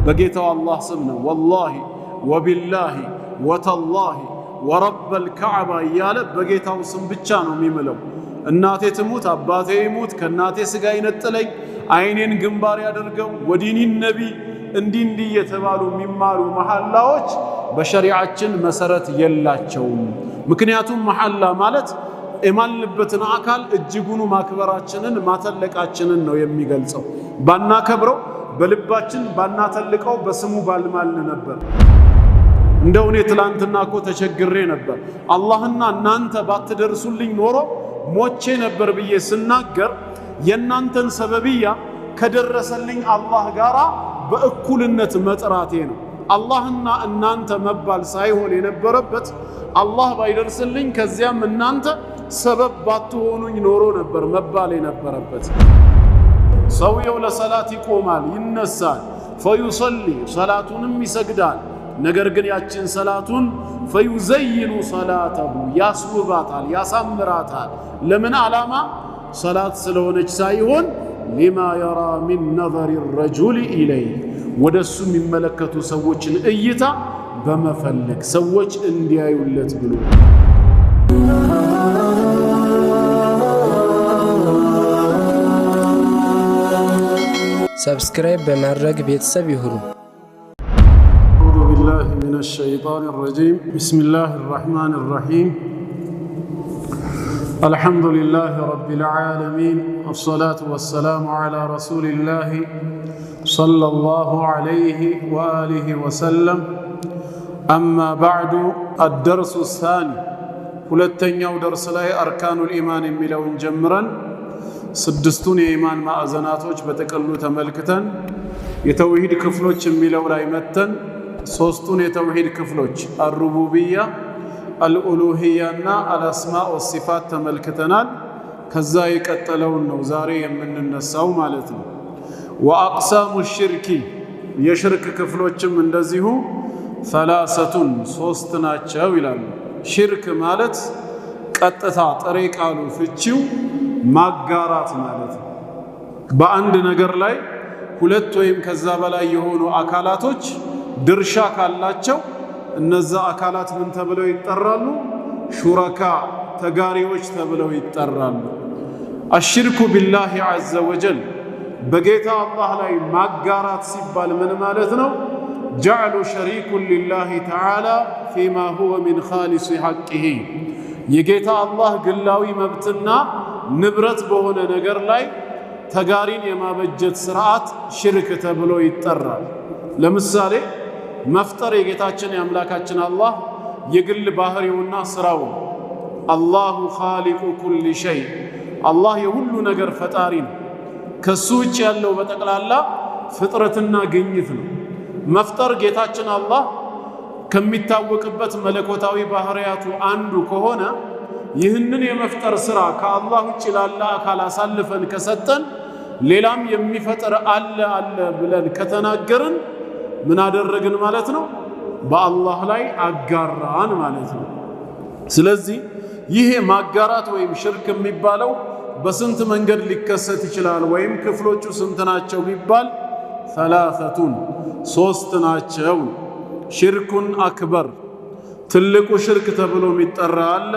በጌታው አላህ ስም ነው ወላሂ ወቢላሂ ወተላሂ ወረበል ከዕባ እያለ በጌታው ስም ብቻ ነው የሚምለው። እናቴ ትሙት አባቴ ይሙት ከእናቴ ስጋ ይነጥለኝ አይኔን ግንባር ያደርገው ወዲኒ ነቢ እንዲህ የተባሉ የሚማሉ መሐላዎች በሸሪዓችን መሰረት የላቸውም። ምክንያቱም መሐላ ማለት የማልንበትን አካል እጅጉኑ ማክበራችንን ማተለቃችንን ነው የሚገልጸው። ባናከብረው በልባችን ባናተልቀው በስሙ ባልማልን ነበር። እንደው እኔ ትላንትና እኮ ተቸግሬ ነበር አላህና እናንተ ባትደርሱልኝ ኖሮ ሞቼ ነበር ብዬ ስናገር የእናንተን ሰበብያ ከደረሰልኝ አላህ ጋራ በእኩልነት መጥራቴ ነው። አላህና እናንተ መባል ሳይሆን የነበረበት አላህ ባይደርስልኝ ከዚያም እናንተ ሰበብ ባትሆኑኝ ኖሮ ነበር መባል የነበረበት። ሰውየው ለሰላት ይቆማል ይነሳል ፈዩሰሊ ሰላቱንም ይሰግዳል። ነገር ግን ያችን ሰላቱን ፈዩዘይኑ ሰላተሁ ያስውባታል ያሳምራታል። ለምን ዓላማ? ሰላት ስለሆነች ሳይሆን ሊማ የራ ሚን ነዘሪ ረጁል ኢለይህ ወደሱ የሚመለከቱ ሰዎችን እይታ በመፈለግ ሰዎች እንዲያዩለት ብሎ ሰብስክራይብ በማድረግ ቤተሰብ ይሁኑ። አዑዙ ቢላሂ ሚነ ሸይጣኒ ረጂም ቢስሚላሂ ረሕማኒ ረሒም አልሐምዱሊላሂ ረቢል ዓለሚን ወሰላቱ ወሰላሙ ዐላ ረሱሊላሂ ሰለላሁ ዐለይሂ ወአሊሂ ወሰለም። አማ ባዕዱ አደርሱ ሳኒ ሁለተኛው ደርስ ላይ አርካኑል ኢማን የሚለውን ጀምረን ስድስቱን የኢማን ማዕዘናቶች በጥቅሉ ተመልክተን የተውሂድ ክፍሎች የሚለው ላይ መተን ሶስቱን የተውሂድ ክፍሎች አልሩቡብያ አልኡሉሂያና አልአስማእ ወሲፋት ተመልክተናል። ከዛ የቀጠለውን ነው ዛሬ የምንነሳው ማለት ነው። ወአቅሳሙ ሽርኪ የሽርክ ክፍሎችም እንደዚሁ ሰላሰቱን ሶስት ናቸው ይላሉ። ሽርክ ማለት ቀጥታ ጥሬ ቃሉ ፍቺው ማጋራት ማለት ነው። በአንድ ነገር ላይ ሁለት ወይም ከዛ በላይ የሆኑ አካላቶች ድርሻ ካላቸው እነዛ አካላት ምን ተብለው ይጠራሉ? ሹረካ ተጋሪዎች ተብለው ይጠራሉ። አሽርኩ ቢላሂ ዐዘ ወጀል በጌታ አላህ ላይ ማጋራት ሲባል ምን ማለት ነው? ጀዕሉ ሸሪኩን ሊላሂ ተዓላ ፊማ ሁወ ሚን ኻሊሲ ሐቂሂ የጌታ አላህ ግላዊ መብትና ንብረት በሆነ ነገር ላይ ተጋሪን የማበጀት ስርዓት ሽርክ ተብሎ ይጠራል። ለምሳሌ መፍጠር የጌታችን የአምላካችን አላህ የግል ባህሪውና ስራው አላሁ ኻሊቁ ኩሊ ሸይ አላህ የሁሉ ነገር ፈጣሪ ነው። ከሱ ውጭ ያለው በጠቅላላ ፍጥረትና ግኝት ነው። መፍጠር ጌታችን አላህ ከሚታወቅበት መለኮታዊ ባህሪያቱ አንዱ ከሆነ ይህንን የመፍጠር ስራ ከአላህ ውጭ ላለ አካል አሳልፈን ከሰጠን ሌላም የሚፈጥር አለ ብለን ከተናገርን ምን አደረግን ማለት ነው? በአላህ ላይ አጋራን ማለት ነው። ስለዚህ ይሄ ማጋራት ወይም ሽርክ የሚባለው በስንት መንገድ ሊከሰት ይችላል? ወይም ክፍሎቹ ስንት ናቸው ቢባል ሰላሰቱን ሶስት ናቸው። ሽርኩን አክበር ትልቁ ሽርክ ተብሎ የሚጠራ አለ።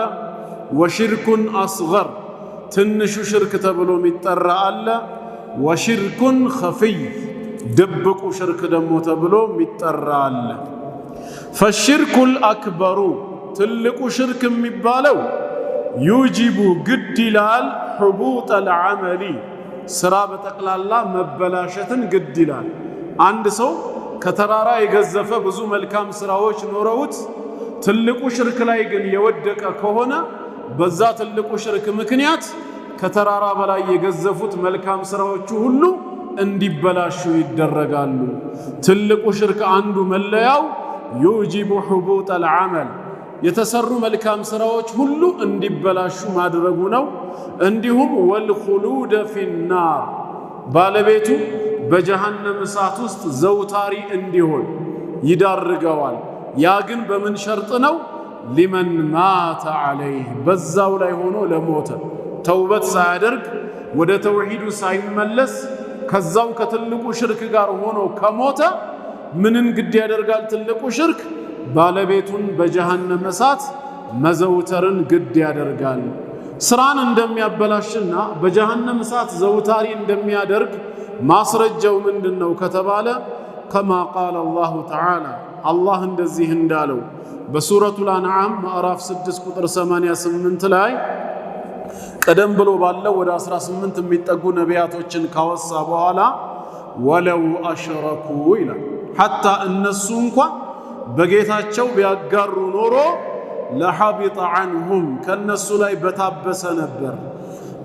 ወሽርኩን አስገር ትንሹ ሽርክ ተብሎ የሚጠራ አለ። ወሽርኩን ኸፊይ ድብቁ ሽርክ ደግሞ ተብሎ የሚጠራ አለ። ፈሽርኩል አክበሩ ትልቁ ሽርክ የሚባለው ዩጂቡ ግድ ይላል ሕቡጠል ዐመሊ ስራ በጠቅላላ መበላሸትን ግድ ይላል። አንድ ሰው ከተራራ የገዘፈ ብዙ መልካም ስራዎች ኖረውት ትልቁ ሽርክ ላይ ግን የወደቀ ከሆነ በዛ ትልቁ ሽርክ ምክንያት ከተራራ በላይ የገዘፉት መልካም ስራዎቹ ሁሉ እንዲበላሹ ይደረጋሉ። ትልቁ ሽርክ አንዱ መለያው ዩጂቡ ሕቡጠል ዐመል የተሰሩ መልካም ስራዎች ሁሉ እንዲበላሹ ማድረጉ ነው። እንዲሁም ወልኹሉደ ፊናር ባለቤቱ በጀሃነም እሳት ውስጥ ዘውታሪ እንዲሆን ይዳርገዋል። ያ ግን በምን ሸርጥ ነው? ሊመን ማተ ዐለይህ በዛው ላይ ሆኖ ለሞተ ተውበት ሳያደርግ ወደ ተውሂዱ ሳይመለስ ከዛው ከትልቁ ሽርክ ጋር ሆኖ ከሞተ ምንን ግድ ያደርጋል? ትልቁ ሽርክ ባለቤቱን በጀሃነም እሳት መዘውተርን ግድ ያደርጋል። ስራን እንደሚያበላሽና በጀሃነም እሳት ዘውታሪ እንደሚያደርግ ማስረጃው ምንድነው ከተባለ ከማ ቃለ አላሁ ተዓላ አላህ እንደዚህ እንዳለው በሱረቱል አንዓም ምዕራፍ 6 ቁጥር 88 ላይ ቀደም ብሎ ባለው ወደ 18 የሚጠጉ ነቢያቶችን ካወሳ በኋላ ወለው አሽረኩ ይላል። ሐታ እነሱ እንኳን በጌታቸው ቢያጋሩ ኖሮ ለሐቢጠ ዐንሁም ከነሱ ላይ በታበሰ ነበር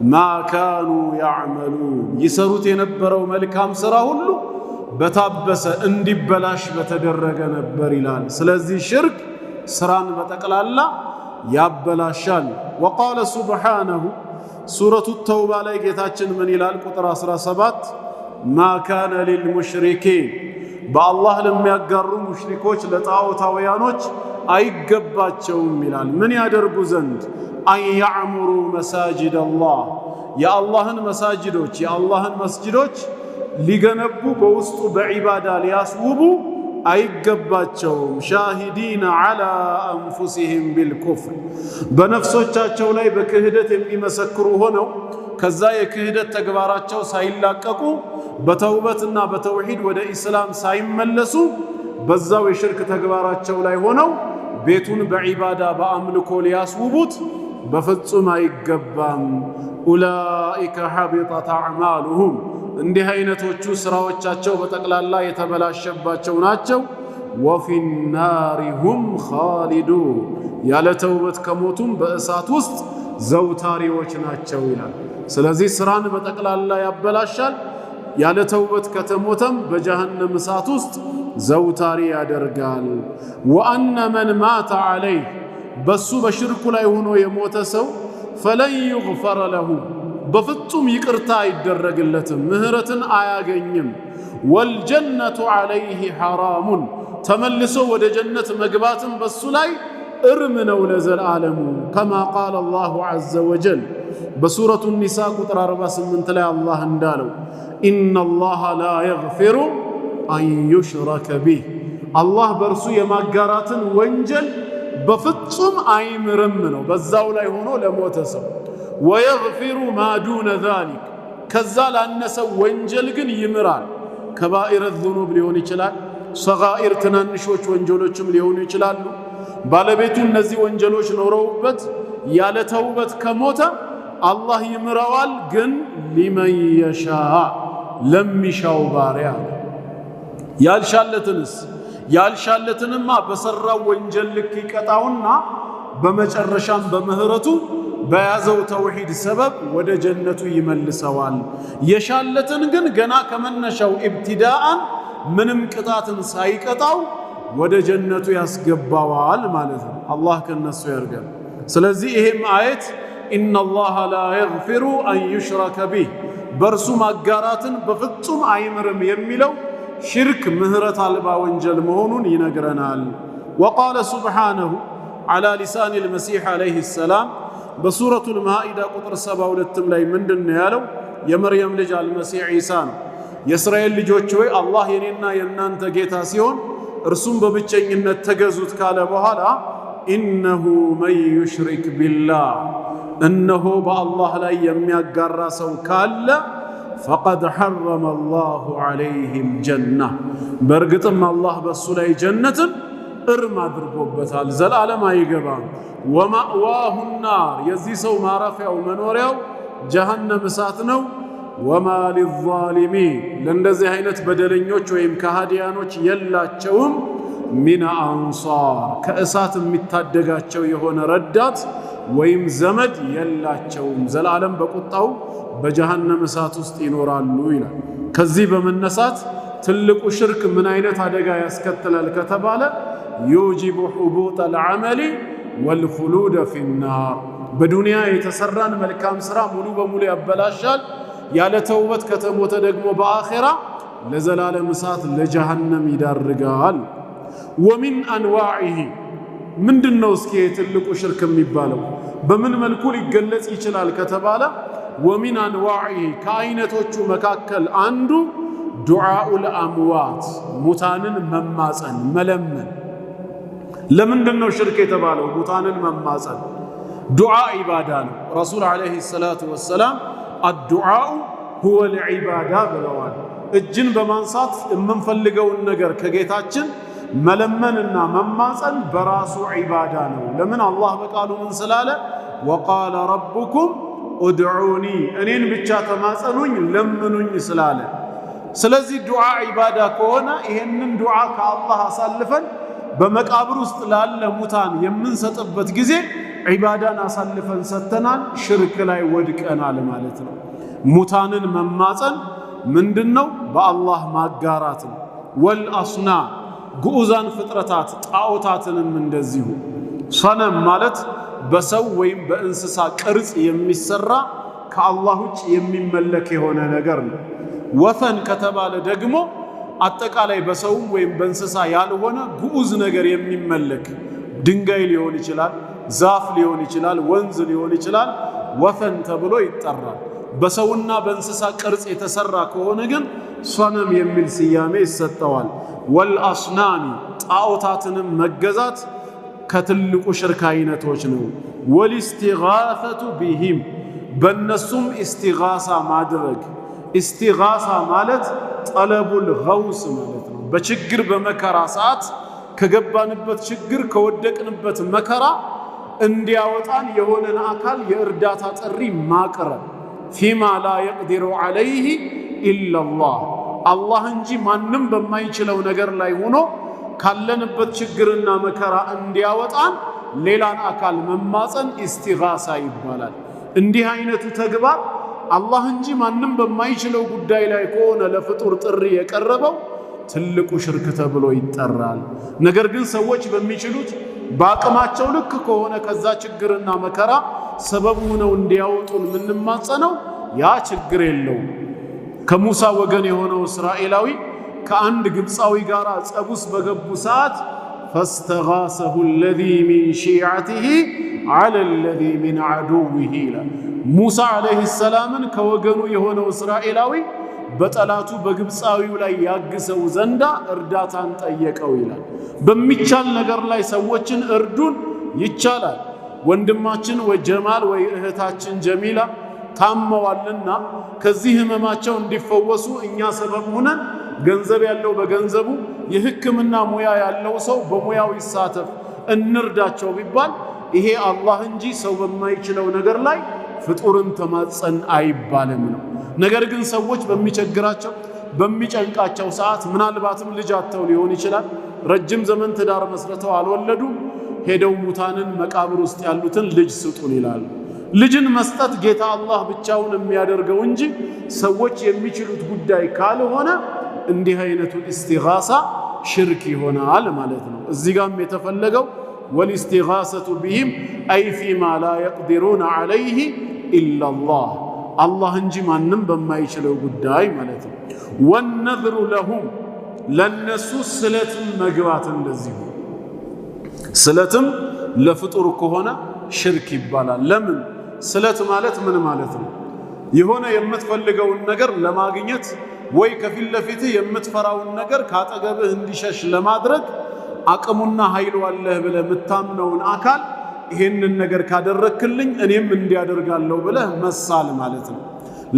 ማ ካኑ ያዕመሉን ይሰሩት የነበረው መልካም ሥራ ሁሉ በታበሰ እንዲበላሽ በተደረገ ነበር ይላል። ስለዚህ ሽርክ ስራን በጠቅላላ ያበላሻል። ወቃለ ሱብሓነሁ ሱረቱ ተውባ ላይ ጌታችን ምን ይላል? ቁጥር 17 ማ ካነ ሊልሙሽሪኪን በአላህ ለሚያጋሩ ሙሽሪኮች ለጣዖታውያኖች አይገባቸውም ይላል። ምን ያደርጉ ዘንድ? አን ያዕሙሩ መሳጅድ አላህ የአላህን መሳጅዶች የአላህን መስጅዶች ሊገነቡ በውስጡ በዒባዳ ሊያስውቡ አይገባቸውም። ሻሂዲነ ዐላ አንፉሲሂም ቢልኩፍር በነፍሶቻቸው ላይ በክህደት የሚመሰክሩ ሆነው ከዛ የክህደት ተግባራቸው ሳይላቀቁ በተውበትና በተውሂድ ወደ ኢስላም ሳይመለሱ በዛው የሽርክ ተግባራቸው ላይ ሆነው ቤቱን በዒባዳ በአምልኮ ሊያስውቡት በፍጹም አይገባም። ኡላኢከ ሐቢጠት አዕማሉሁም እንዲህ አይነቶቹ ስራዎቻቸው በጠቅላላ የተበላሸባቸው ናቸው። ወፊናሪ ሁም ኻሊዱን ያለ ተውበት ከሞቱም በእሳት ውስጥ ዘውታሪዎች ናቸው ይላል። ስለዚህ ስራን በጠቅላላ ያበላሻል። ያለ ተውበት ከተሞተም በጀሃነም እሳት ውስጥ ዘውታሪ ያደርጋል። ወአነ መን ማተ ዐለይህ በሱ በሽርኩ ላይ ሆኖ የሞተ ሰው ፈለን ዩግፈረ ለሁ በፍጹም ይቅርታ አይደረግለትም፣ ምህረትን አያገኝም። ወልጀነቱ ዐለይህ ሐራሙን ተመልሶ ወደ ጀነት መግባትም በሱ ላይ እርም ነው ለዘላለሙ። ከማ ቃለ አላሁ ዐዘ ወጀል በሱረቱ ኒሳ ቁጥር 48 ላይ አላህ እንዳለው ኢነላሃ ላ የግፊሩ አን ዩሽረከ ቢህ አላህ በእርሱ የማጋራትን ወንጀል በፍጹም አይምርም ነው በዛው ላይ ሆኖ ለሞተ ሰው። ወየግፊሩ ማ ዱነ ዛሊክ ከዛ ላነሰው ወንጀል ግን ይምራል። ከባኢረ ዙኑብ ሊሆን ይችላል፣ ሰጋኢር ትናንሾች ወንጀሎችም ሊሆኑ ይችላሉ። ባለቤቱ እነዚህ ወንጀሎች ኖረውበት ያለ ተውበት ከሞተ አላህ ይምረዋል። ግን ሊመን የሻ ለሚሻው ባሪያ ያልሻለትንማ በሰራው ወንጀል ልክ ይቀጣውና በመጨረሻም በምህረቱ በያዘው ተውሂድ ሰበብ ወደ ጀነቱ ይመልሰዋል። የሻለትን ግን ገና ከመነሻው ኢብቲዳአን ምንም ቅጣትን ሳይቀጣው ወደ ጀነቱ ያስገባዋል ማለት ነው። አላህ ከነሱ ያርገን። ስለዚህ ይሄም አየት ኢነላሃ ላ የግፊሩ አን ዩሽረከ ቢህ በእርሱ ማጋራትን በፍጹም አይምርም የሚለው ሽርክ ምህረት አልባ ወንጀል መሆኑን ይነግረናል። ወቃለ ሱብሓነሁ ዐላ ሊሳኒ ልመሲሕ ዐለይሂ ሰላም በሱረቱል ማኢዳ ቁጥር 72 ላይ ምንድነው ያለው? የመርየም ልጅ አልመሲሕ ዒሳ ነው። የእስራኤል ልጆች ሆይ አላህ የኔና የእናንተ ጌታ ሲሆን እርሱም በብቸኝነት ተገዙት ካለ በኋላ ኢነሁ መን ዩሽሪክ ቢላህ እነሆ በአላህ ላይ የሚያጋራ ሰው ካለ ፈቀድ ሐረመ አላሁ ዐለይሂል ጀና በእርግጥም አላህ በሱ ላይ ጀነትን እርም አድርጎበታል፣ ዘላለም አይገባም። ወማእዋሁ ናር የዚህ ሰው ማረፊያው መኖሪያው ጀሃነም እሳት ነው። ወማ ሊዛሊሚን ለእንደዚህ አይነት በደለኞች ወይም ከሃዲያኖች የላቸውም ሚን አንሳር ከእሳት የሚታደጋቸው የሆነ ረዳት ወይም ዘመድ የላቸውም፣ ዘላለም በቁጣው በጀሃነም እሳት ውስጥ ይኖራሉ ይላል። ከዚህ በመነሳት ትልቁ ሽርክ ምን አይነት አደጋ ያስከትላል ከተባለ ዩጂቡ ሑቡጠል ዐመሊ ወልኹሉደ ፊናር በዱንያ የተሰራን መልካም ሥራ ሙሉ በሙሉ ያበላሻል። ያለ ተውበት ከተሞተ ደግሞ በአኺራ ለዘላለም እሳት ለጀሃነም ይዳርጋል። ወሚን አንዋዒሂ ምንድነው እስኪ ትልቁ ሽርክ የሚባለው በምን መልኩ ሊገለጽ ይችላል ከተባለ ወሚን አንዋዒሂ ከአይነቶቹ መካከል አንዱ ዱዓኡል አምዋት ሙታንን መማፀን መለመን። ለምንድነው ሽርክ የተባለው? ሙታንን መማፀን ዱዓ ዒባዳ ነው። ረሱል ዓለይሂ ሰላቱ ወሰላም አዱዓኡ ሁወል ዒባዳ ብለዋል። እጅን በማንሳት የምንፈልገውን ነገር ከጌታችን መለመንና መማፀን በራሱ ዒባዳ ነው። ለምን? አላህ በቃሉ ምን ስላለ? ወቃለ ረቡኩም ኡድዑኒ እኔን ብቻ ተማጸኑኝ ለምኑኝ ስላለ። ስለዚህ ዱዓ ዒባዳ ከሆነ ይሄንን ዱዓ ከአላህ አሳልፈን በመቃብር ውስጥ ላለ ሙታን የምንሰጥበት ጊዜ ዒባዳን አሳልፈን ሰጥተናል፣ ሽርክ ላይ ወድቀናል ማለት ነው። ሙታንን መማፀን ምንድነው? በአላህ ማጋራት ነው። ወልአስናም ግዑዛን ፍጥረታት ጣዖታትንም እንደዚሁ። ሰነም ማለት በሰው ወይም በእንስሳ ቅርጽ የሚሰራ ከአላህ ውጭ የሚመለክ የሆነ ነገር ነው። ወተን ከተባለ ደግሞ አጠቃላይ በሰውም ወይም በእንስሳ ያልሆነ ግዑዝ ነገር የሚመለክ ድንጋይ ሊሆን ይችላል፣ ዛፍ ሊሆን ይችላል፣ ወንዝ ሊሆን ይችላል። ወተን ተብሎ ይጠራል። በሰውና በእንስሳ ቅርጽ የተሰራ ከሆነ ግን ሰነም የሚል ስያሜ ይሰጠዋል። ወልአስናሚ ጣዖታትንም መገዛት ከትልቁ ሽርክ አይነቶች ነው። ወልኢስቲጋሰቱ ቢሂም በእነሱም ኢስቲጋሳ ማድረግ። ኢስቲጋሳ ማለት ጠለቡል ገውስ ማለት ነው። በችግር በመከራ ሰዓት ከገባንበት ችግር ከወደቅንበት መከራ እንዲያወጣን የሆነን አካል የእርዳታ ጥሪ ማቅረብ። ፊማ ላ የቅዲሩ ዐለይህ ኢላላህ አላህ እንጂ ማንም በማይችለው ነገር ላይ ሆኖ ካለንበት ችግርና መከራ እንዲያወጣን ሌላን አካል መማፀን ኢስቲጋሳ ይባላል። እንዲህ አይነቱ ተግባር አላህ እንጂ ማንም በማይችለው ጉዳይ ላይ ከሆነ ለፍጡር ጥሪ የቀረበው ትልቁ ሽርክ ተብሎ ይጠራል። ነገር ግን ሰዎች በሚችሉት በአቅማቸው ልክ ከሆነ ከዛ ችግርና መከራ ሰበብ ሆነው እንዲያወጡን የምንማጸነው ያ ችግር የለውም። ከሙሳ ወገን የሆነው እስራኤላዊ ከአንድ ግብፃዊ ጋር ጸቡስ በገቡ ሰዓት ፈስተጋሰሁ አለዚ ሚን ሺዓቲሂ ዐለ አለዚ ሚን ዐዱዊሂ ይላል። ሙሳ ዓለይሂ ሰላምን ከወገኑ የሆነው እስራኤላዊ በጠላቱ በግብፃዊው ላይ ያግሰው ዘንዳ እርዳታን ጠየቀው ይላል። በሚቻል ነገር ላይ ሰዎችን እርዱን ይቻላል። ወንድማችን ወይ ጀማል ወይ እህታችን ጀሚላ ታመዋልና ከዚህ ህመማቸው እንዲፈወሱ እኛ ሰበብ ሆነን ገንዘብ ያለው በገንዘቡ የሕክምና ሙያ ያለው ሰው በሙያው ይሳተፍ እንርዳቸው ቢባል ይሄ አላህ እንጂ ሰው በማይችለው ነገር ላይ ፍጡርን ተማጸን አይባልም ነው። ነገር ግን ሰዎች በሚቸግራቸው በሚጨንቃቸው ሰዓት ምናልባትም ልጅ አጥተው ሊሆን ይችላል፣ ረጅም ዘመን ትዳር መስርተው አልወለዱም፣ ሄደው ሙታንን መቃብር ውስጥ ያሉትን ልጅ ስጡን ይላሉ። ልጅን መስጠት ጌታ አላህ ብቻውን የሚያደርገው እንጂ ሰዎች የሚችሉት ጉዳይ ካልሆነ እንዲህ አይነቱ ኢስቲጋሳ ሽርክ ይሆናል ማለት ነው። እዚህ ጋርም የተፈለገው ወልኢስቲጋሰቱ ቢሂም አይ ፊማ ላ የቅዲሩነ ዐለይህ ኢላላህ አላህ እንጂ ማንም በማይችለው ጉዳይ ማለት ነው። ወነዝሩ ለሁም ለነሱ ስለትም መግባት እንደዚሁ። ስለትም ለፍጡር ከሆነ ሽርክ ይባላል። ለምን? ስለት ማለት ምን ማለት ነው? የሆነ የምትፈልገውን ነገር ለማግኘት ወይ ከፊት ለፊትህ የምትፈራውን ነገር ካጠገብህ እንዲሸሽ ለማድረግ አቅሙና ኃይሉ አለህ ብለህ የምታምነውን አካል ይሄንን ነገር ካደረክልኝ እኔም እንዲያደርጋለሁ ብለህ መሳል ማለት ነው።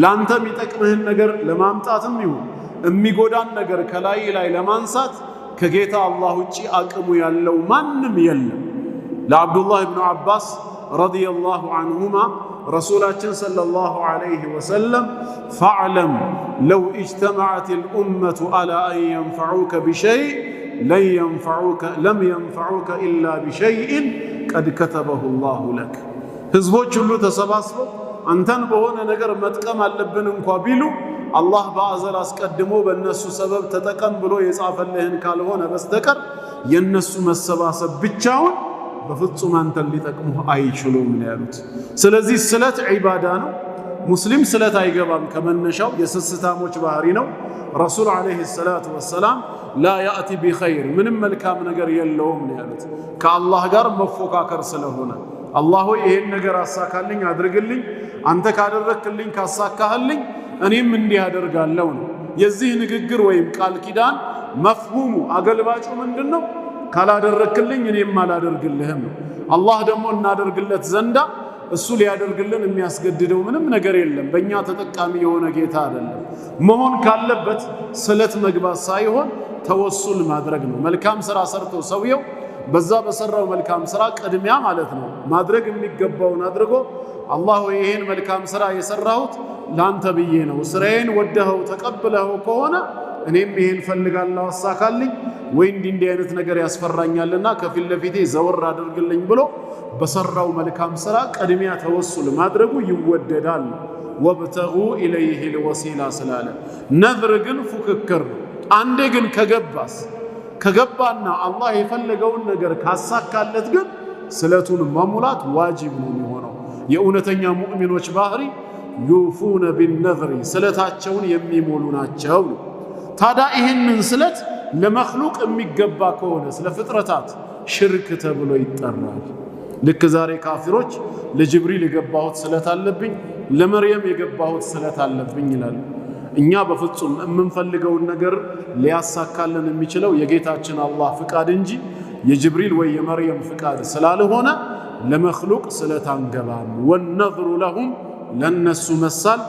ላንተ የሚጠቅምህን ነገር ለማምጣትም ይሁን የሚጎዳን ነገር ከላይ ላይ ለማንሳት ከጌታ አላህ ውጪ አቅሙ ያለው ማንም የለም። ለአብዱላህ ብኑ አባስ ረዲየላሁ ዐንሁማ ረሱላችን ሰለላሁ ዐለይሂ ወሰለም ፈዕለም ለው እጅተመዐት ልኡመቱ አላ አን የንፈዑከ ቢሸይእ ለም የንፈዑከ ኢላ ቢሸይእን ቀድ ከተበሁ ላሁ ለክ። ህዝቦች ሁሉ ተሰባስበው አንተን በሆነ ነገር መጥቀም አለብን እንኳ ቢሉ አላህ በአዘል አስቀድሞ በእነሱ ሰበብ ተጠቀም ብሎ የጻፈልህን ካልሆነ በስተቀር የእነሱ መሰባሰብ ብቻውን በፍጹም አንተን ሊጠቅሙህ አይችሉም ነው ያሉት። ስለዚህ ስለት ዒባዳ ነው። ሙስሊም ስለት አይገባም ከመነሻው የስስታሞች ባህሪ ነው። ረሱል ዓለይሂ ሰላቱ ወሰላም ላ ያእቲ ቢኸይር ምንም መልካም ነገር የለውም ነው ያሉት። ከአላህ ጋር መፎካከር ስለሆነ አላህ ሆይ ይሄን ነገር አሳካልኝ አድርግልኝ፣ አንተ ካደረክልኝ ካሳካህልኝ እኔም እንዲህ አደርጋለሁ ነው። የዚህ ንግግር ወይም ቃል ኪዳን መፍሁሙ አገልባጩ ምንድነው? ካላደረክልኝ እኔም አላደርግልህም ነው። አላህ ደግሞ እናደርግለት ዘንዳ እሱ ሊያደርግልን የሚያስገድደው ምንም ነገር የለም። በእኛ ተጠቃሚ የሆነ ጌታ አይደለም። መሆን ካለበት ስለት መግባት ሳይሆን ተወሱል ማድረግ ነው። መልካም ስራ ሰርቶ ሰውየው በዛ በሰራው መልካም ስራ ቅድሚያ ማለት ነው ማድረግ የሚገባውን አድርጎ አላህ ወይ ይሄን መልካም ስራ የሰራሁት ላንተ ብዬ ነው፣ ስራዬን ወደኸው ተቀብለኸው ከሆነ እኔም ይሄን ፈልጋለሁ አሳካልኝ፣ ወይ እንዲህ አይነት ነገር ያስፈራኛልና ከፊት ለፊቴ ዘወር አድርግልኝ ብሎ በሰራው መልካም ስራ ቅድሚያ ተወሱል ማድረጉ ይወደዳል። ወብተጉ ኢለይሂ ልወሲላ ስላለ ነዝር ግን ፉክክር ነው። አንዴ ግን ከገባና አላህ የፈለገውን ነገር ካሳካለት ግን ስለቱን መሙላት ዋጅብ ነው የሚሆነው። የእውነተኛ ሙእሚኖች ባህሪ ዩፉነ ቢነዝሪ ስለታቸውን የሚሞሉ ናቸው። ታዲያ ይህንን ስለት ለመክሉቅ የሚገባ ከሆነ ስለ ፍጥረታት ሽርክ ተብሎ ይጠራል። ልክ ዛሬ ካፊሮች ለጅብሪል የገባሁት ስለት አለብኝ፣ ለመርየም የገባሁት ስለት አለብኝ ይላሉ። እኛ በፍጹም የምንፈልገውን ነገር ሊያሳካልን የሚችለው የጌታችን አላህ ፍቃድ እንጂ የጅብሪል ወይ የመርየም ፍቃድ ስላልሆነ ለመክሉቅ ስለት አንገባም። ወነዝሩ ለሁም ለነሱ መሳል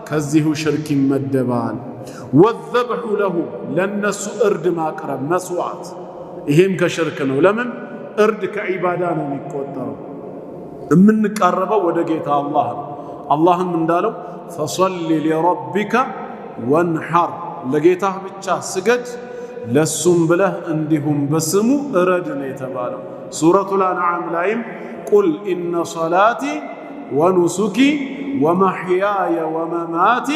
ከዚሁ ሽርክ ይመደባል። ወዘብሑ ለሁም ለነሱ እርድ ማቅረብ መስዋዕት፣ ይሄም ከሽርክ ነው። ለምን? እርድ ከዒባዳ ነው የሚቆጠረው። የምንቃረበው ወደ ጌታ አላህ ነው። አላህም እንዳለው ፈሰሊ ሊረቢከ ወንሐር፣ ለጌታህ ብቻ ስገድ ለሱም ብለህ እንዲሁም በስሙ እረድ ነው የተባለው። ሱረቱል አንዓም ላይም ቁል ኢነ ሰላቲ ወኑሱኪ ወመሕያየ ወመማቲ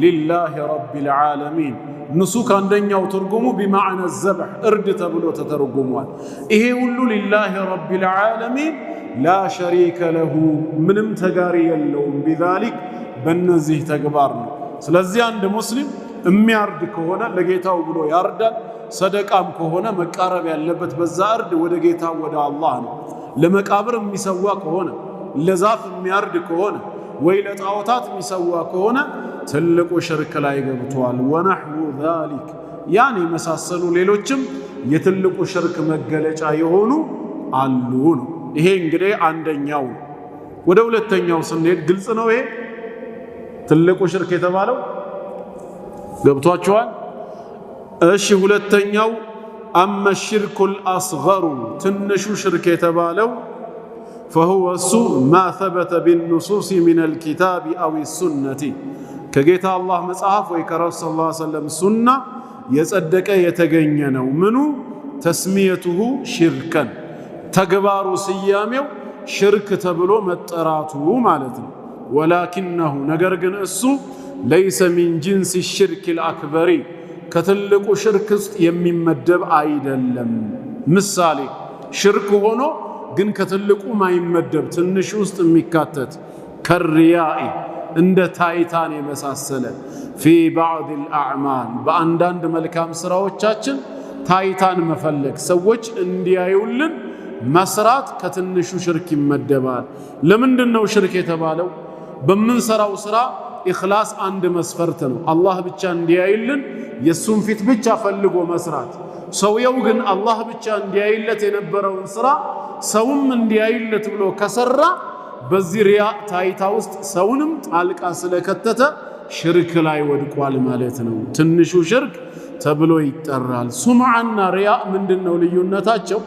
ሊላሂ ረቢል ዓለሚን። ኑሱክ አንደኛው ትርጉሙ ቢማዕነ ዘብሕ እርድ ተብሎ ተተርጉሟል። ይሄ ሁሉ ሊላሂ ረቢል ዓለሚን ላ ሸሪከ ለሁ ምንም ተጋሪ የለውም ቢዛሊክ በእነዚህ ተግባር ነው። ስለዚህ አንድ ሙስሊም የሚያርድ ከሆነ ለጌታው ብሎ ያርዳል። ሰደቃም ከሆነ መቃረብ ያለበት በዛ እርድ ወደ ጌታው ወደ አላህ ነው። ለመቃብር የሚሰዋ ከሆነ ለዛፍ የሚያርድ ከሆነ ወይ ለጣዖታት የሚሰዋ ከሆነ ትልቁ ሽርክ ላይ ገብቷል። ወነሕwu ዛሊክ ያን የመሳሰሉ ሌሎችም የትልቁ ሽርክ መገለጫ የሆኑ አሉ ነው። ይሄ እንግዲህ አንደኛው። ወደ ሁለተኛው ስንሄድ ግልጽ ነው። ይሄ ትልቁ ሽርክ የተባለው ገብቷቸዋል። እሺ ሁለተኛው አመ ሽርኩል አስገሩ ትንሹ ሽርክ የተባለው فهو እሱ ما ثبت بالنصوص من الكتاب أو السنة ከጌታ አላህ መጽሐፍ ወይ ከረሱል ሰለላሁ ዐለይሂ ወሰለም ሱና የጸደቀ የተገኘ ነው። ምኑ ተስሚየቱሁ ሽርከን ተግባሩ ስያሜው ሽርክ ተብሎ መጠራቱ ማለት ነው። ወላኪነሁ ነገር ግን እሱ ለይሰ ሚን ጂንስ ሽርክ አልአክበሪ ከትልቁ ሽርክ ውስጥ የሚመደብ አይደለም። ምሳሌ ሽርክ ሆኖ ግን ከትልቁ ማይመደብ ትንሽ ውስጥ የሚካተት ከሪያኢ እንደ ታይታን የመሳሰለ ፊ ባዕድ አልአዕማል በአንዳንድ መልካም ስራዎቻችን ታይታን መፈለግ ሰዎች እንዲያዩልን መስራት ከትንሹ ሽርክ ይመደባል። ለምንድነው ሽርክ የተባለው? በምንሰራው ስራ ኢኽላስ አንድ መስፈርት ነው። አላህ ብቻ እንዲያይልን የሱን ፊት ብቻ ፈልጎ መስራት። ሰውየው ግን አላህ ብቻ እንዲያይለት የነበረውን ስራ ሰውም እንዲያይለት ብሎ ከሰራ በዚህ ሪያ ታይታ ውስጥ ሰውንም ጣልቃ ስለከተተ ሽርክ ላይ ወድቋል ማለት ነው። ትንሹ ሽርክ ተብሎ ይጠራል። ሱምዓና ሪያ ምንድነው ልዩነታቸው?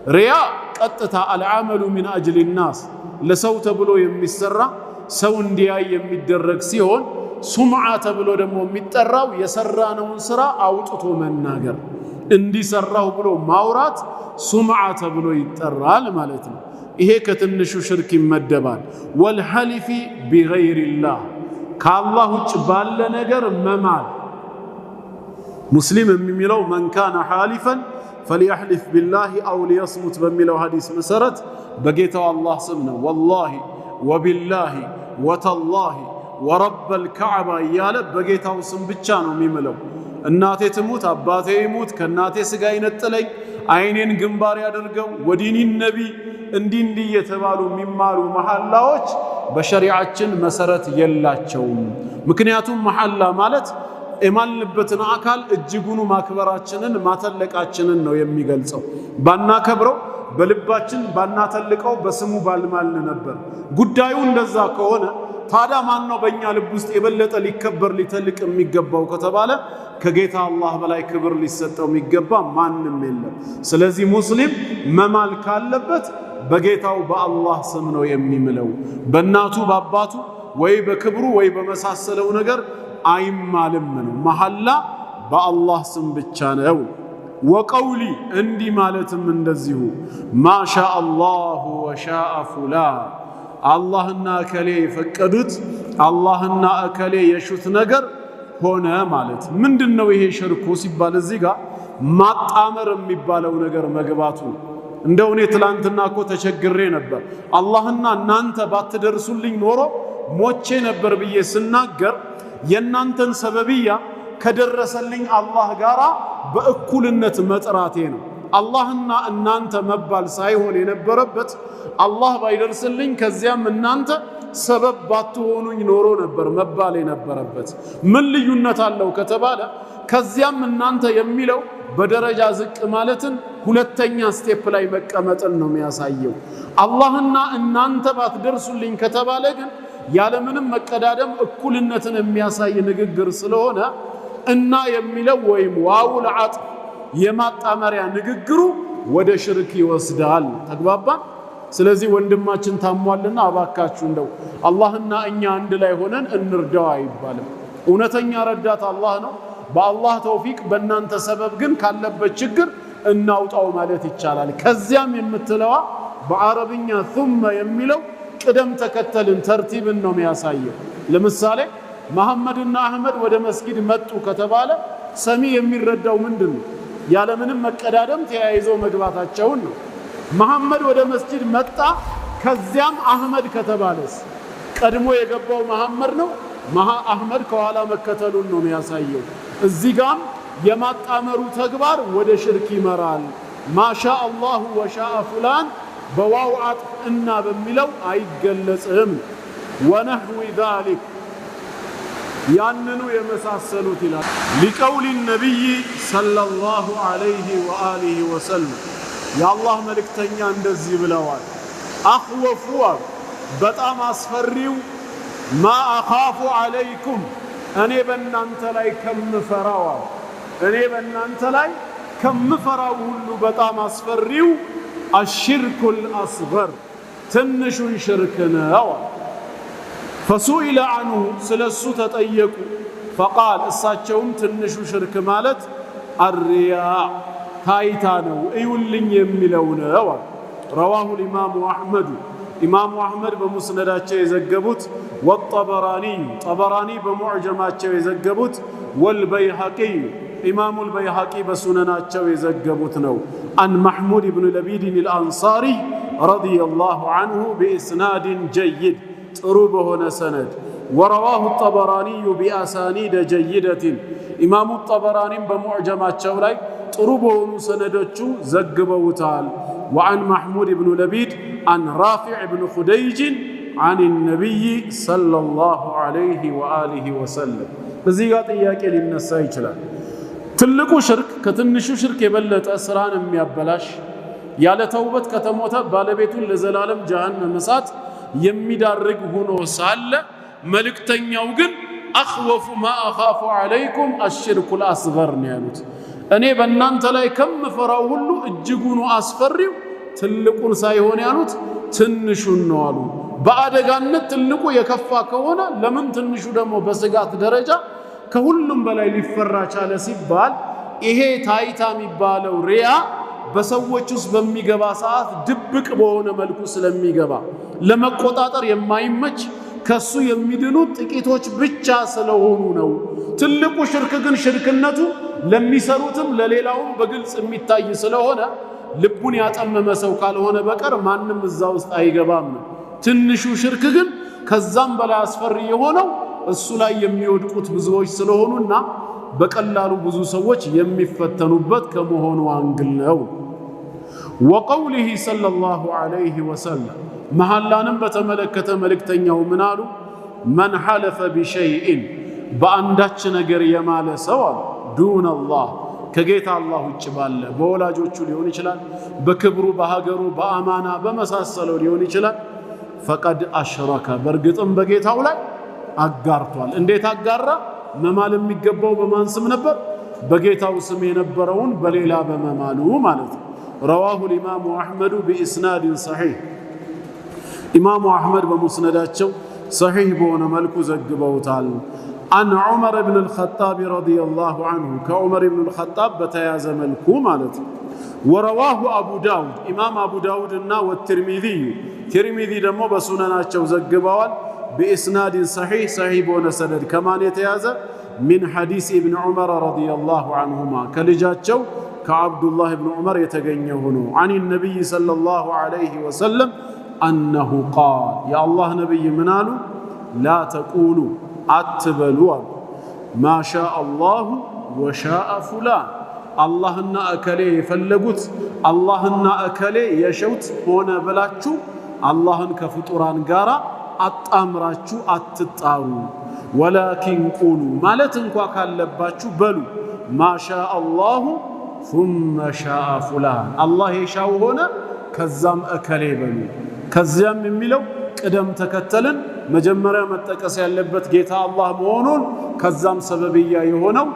ሪያ ቀጥታ አልዓመሉ ሚን አጅሊ ናስ ለሰው ተብሎ የሚሰራ ሰው እንዲያይ የሚደረግ ሲሆን ሱምዓ ተብሎ ደግሞ የሚጠራው የሰራነውን ስራ አውጥቶ መናገር እንዲሰራው ብሎ ማውራት ሱምዓ ተብሎ ይጠራል ማለት ነው። ይሄ ከትንሹ ሽርክ ይመደባል። ወልሐሊፊ ቢገይሪላህ ከአላህ ውጭ ባለ ነገር መማል። ሙስሊም የሚለው መን ካነ ሓሊፈን فليحلف بالله أو ليصمت بميلو حديث مسرت بقيتو الله سمنا والله وبالله وتالله ورب الكعبة يالب بقيتو سم بتشانو ميملو الناتي تموت أباتي يموت كالناتي سقاين التلي عينين قنبار يادرقو ودين النبي اندين دي يتبالو ممالو محلاوش بشريعتشن مسرت يلاتشو مكنياتو محلا مالت የማልንበትን አካል እጅጉኑ ማክበራችንን ማተለቃችንን ነው የሚገልጸው። ባናከብረው በልባችን ባናተልቀው በስሙ ባልማልን ነበር። ጉዳዩ እንደዛ ከሆነ ታዲያ ማን ነው በእኛ ልብ ውስጥ የበለጠ ሊከበር ሊተልቅ የሚገባው ከተባለ ከጌታ አላህ በላይ ክብር ሊሰጠው የሚገባ ማንም የለም። ስለዚህ ሙስሊም መማል ካለበት በጌታው በአላህ ስም ነው የሚምለው። በእናቱ በአባቱ ወይ በክብሩ ወይ በመሳሰለው ነገር አይማልም ነው። መሐላ በአላህ ስም ብቻ ነው። ወቀውሊ እንዲህ ማለትም እንደዚሁ ማሻ አላሁ ወሻአ ፉላን አላህና እከሌ የፈቀዱት አላህና እከሌ የሹት ነገር ሆነ ማለት ምንድነው? ይሄ ሽርኩ ሲባል እዚህ ጋር ማጣመር የሚባለው ነገር መግባቱ። እንደው እኔ ትላንትና እኮ ተቸግሬ ነበር አላህና እናንተ ባትደርሱልኝ ኖሮ ሞቼ ነበር ብዬ ስናገር የእናንተን ሰበብያ ከደረሰልኝ አላህ ጋራ በእኩልነት መጥራቴ ነው። አላህና እናንተ መባል ሳይሆን የነበረበት አላህ ባይደርስልኝ ከዚያም እናንተ ሰበብ ባትሆኑኝ ኖሮ ነበር መባል የነበረበት። ምን ልዩነት አለው ከተባለ ከዚያም እናንተ የሚለው በደረጃ ዝቅ ማለትን ሁለተኛ ስቴፕ ላይ መቀመጥን ነው የሚያሳየው። አላህና እናንተ ባትደርሱልኝ ከተባለ ግን ያለምንም መቀዳደም እኩልነትን የሚያሳይ ንግግር ስለሆነ እና የሚለው ወይም ዋውል አጥፍ የማጣመሪያ ንግግሩ ወደ ሽርክ ይወስዳል። ተግባባን? ስለዚህ ወንድማችን ታሟልና አባካችሁ እንደው አላህና እኛ አንድ ላይ ሆነን እንርዳው አይባልም። እውነተኛ ረዳት አላህ ነው። በአላህ ተውፊቅ በእናንተ ሰበብ ግን ካለበት ችግር እናውጣው ማለት ይቻላል። ከዚያም የምትለዋ በአረብኛ ثم የሚለው ቅደም ተከተልን ተርቲብን ነው የሚያሳየው። ለምሳሌ መሐመድና አህመድ ወደ መስጊድ መጡ ከተባለ ሰሚ የሚረዳው ምንድነው? ያለምንም መቀዳደም ተያይዘው መግባታቸውን ነው። መሐመድ ወደ መስጂድ መጣ ከዚያም አህመድ ከተባለስ ቀድሞ የገባው መሐመድ ነው፣ አህመድ ከኋላ መከተሉን ነው የሚያሳየው። እዚህ ጋም የማጣመሩ ተግባር ወደ ሽርክ ይመራል። ማሻ አላሁ ወሻአ ፉላን በዋው አጥፍ እና በሚለው አይገለጽም። ወነህዊ ዛሊክ ያንኑ የመሳሰሉት ይላል። ሊቀውል ነቢይ ሰለላሁ ዐለይሂ ወአሊሂ ወሰለም የአላህ መልእክተኛ እንደዚህ ብለዋል። አኽወፉ በጣም አስፈሪው ማ አኻፉ ዐለይኩም እኔ በእናንተ ላይ ከምፈራው እኔ በእናንተ ላይ ከምፈራው ሁሉ በጣም አስፈሪው አሽርኩል አስገር ትንሹን ሽርክ ነው። ፈሱኢለ አንሁ ስለሱ ተጠየቁ። ፈቃል እሳቸውም ትንሹ ሽርክ ማለት አርያ ታይታ ነው እዩልኝ የሚለው ነው። ረዋሁ ኢማሙ አሕመድ ኢማሙ አሕመድ በሙስነዳቸው የዘገቡት ወጠበራኒ ጠበራኒ በሙዕጀማቸው የዘገቡት ወልበይሐቂ ኢማሙ አልበይሐቂ በሱነናቸው የዘገቡት ነው። አን መሕሙድ ብን ለቢድን አልአንሳሪ ረዲየላሁ አንሁ ቢኢስናድን ጀይድ ጥሩ በሆነ ሰነድ ወረዋሁ ጠበራኒዩ ቢአሳኒደ ጀይደትን ኢማሙ ጠበራኒም በሙዕጀማቸው ላይ ጥሩ በሆኑ ሰነዶቹ ዘግበውታል። ወአን መሕሙድ ብኑ ለቢድ አን ራፊዕ ብን ኹደይጅን አን ነቢይ ሰለላሁ ዐለይሂ ወአሊሂ ወሰለም። እዚህ ጋር ጥያቄ ሊነሳ ይችላል። ትልቁ ሽርክ ከትንሹ ሽርክ የበለጠ ስራን የሚያበላሽ ያለ ተውበት ከተሞተ ባለቤቱን ለዘላለም ጀሃነም እሳት የሚዳርግ ሆኖ ሳለ መልእክተኛው ግን አኽወፉ ማ አኻፉ ዐለይኩም አሽርኩል አስገር ነው ያሉት። እኔ በእናንተ ላይ ከምፈራው ሁሉ እጅጉኑ አስፈሪው ትልቁን ሳይሆን ያሉት ትንሹን ነው አሉ። በአደጋነት ትልቁ የከፋ ከሆነ ለምን ትንሹ ደግሞ በስጋት ደረጃ ከሁሉም በላይ ሊፈራ ቻለ ሲባል ይሄ ታይታ የሚባለው ሪያ በሰዎች ውስጥ በሚገባ ሰዓት ድብቅ በሆነ መልኩ ስለሚገባ ለመቆጣጠር የማይመች ከሱ የሚድኑት ጥቂቶች ብቻ ስለሆኑ ነው። ትልቁ ሽርክ ግን ሽርክነቱ ለሚሰሩትም ለሌላውም በግልጽ የሚታይ ስለሆነ ልቡን ያጠመመ ሰው ካልሆነ በቀር ማንም እዛ ውስጥ አይገባም ነው። ትንሹ ሽርክ ግን ከዛም በላይ አስፈሪ የሆነው እሱ ላይ የሚወድቁት ብዙዎች ስለሆኑና በቀላሉ ብዙ ሰዎች የሚፈተኑበት ከመሆኑ አንግል ነው። ወቀውሊሂ ሰለላሁ ዐለይሂ ወሰለም መሐላንም በተመለከተ መልእክተኛው ምን አሉ? መን ሐለፈ ቢሸይኢን በአንዳች ነገር የማለ ሰው አሉ ዱን አላህ ከጌታ አላህ ውጭ ባለ በወላጆቹ ሊሆን ይችላል፣ በክብሩ፣ በሀገሩ፣ በአማና በመሳሰለው ሊሆን ይችላል። ፈቀድ አሽረከ በእርግጥም በጌታው ላይ አጋርቷል። እንዴት አጋራ? መማል የሚገባው በማን ስም ነበር? በጌታው ስም የነበረውን በሌላ በመማሉ ማለት ነው። ረዋሁ الإمام أحمد بإسناد صحيح ኢማሙ አሕመድ በሙስነዳቸው ሰሒህ በሆነ መልኩ ዘግበውታል። አን ዑመር ብን አልኸጣብ ረዲየላሁ ዐንሁ ከዑመር ብን አልኸጣብ በተያዘ መልኩ ማለት ነው። ወረዋሁ አቡ ዳውድ ኢማም አቡ ዳውድ እና ወትርሚዚዩ ትርሚዚ ደግሞ በሱነናቸው ዘግበዋል። بإسناد صحيح صحيح بون سند كمان يتيازى من حديث ابن عمر رضي الله عنهما كلجاتشو كعبد الله بن عمر يتغنيهنو عن النبي صلى الله عليه وسلم أنه قال يا الله نبي منالو لا تقولوا أتبلوا ما شاء الله وشاء فلان اللهن أكلي يفلقوت اللهن أكلي يشوت هنا بلاتشو اللهن كفتوران قارا أتأمراتشو أتتارو ولكن قولوا مالتنكوا كاللباتشو بلو ما شاء الله ثم شاء فلان الله يشاو هنا كزام أكلي بلو كزام من ملو قدم تكتلن مجمرة متكس يلبت جيتا الله مونون كزام سببية يهونو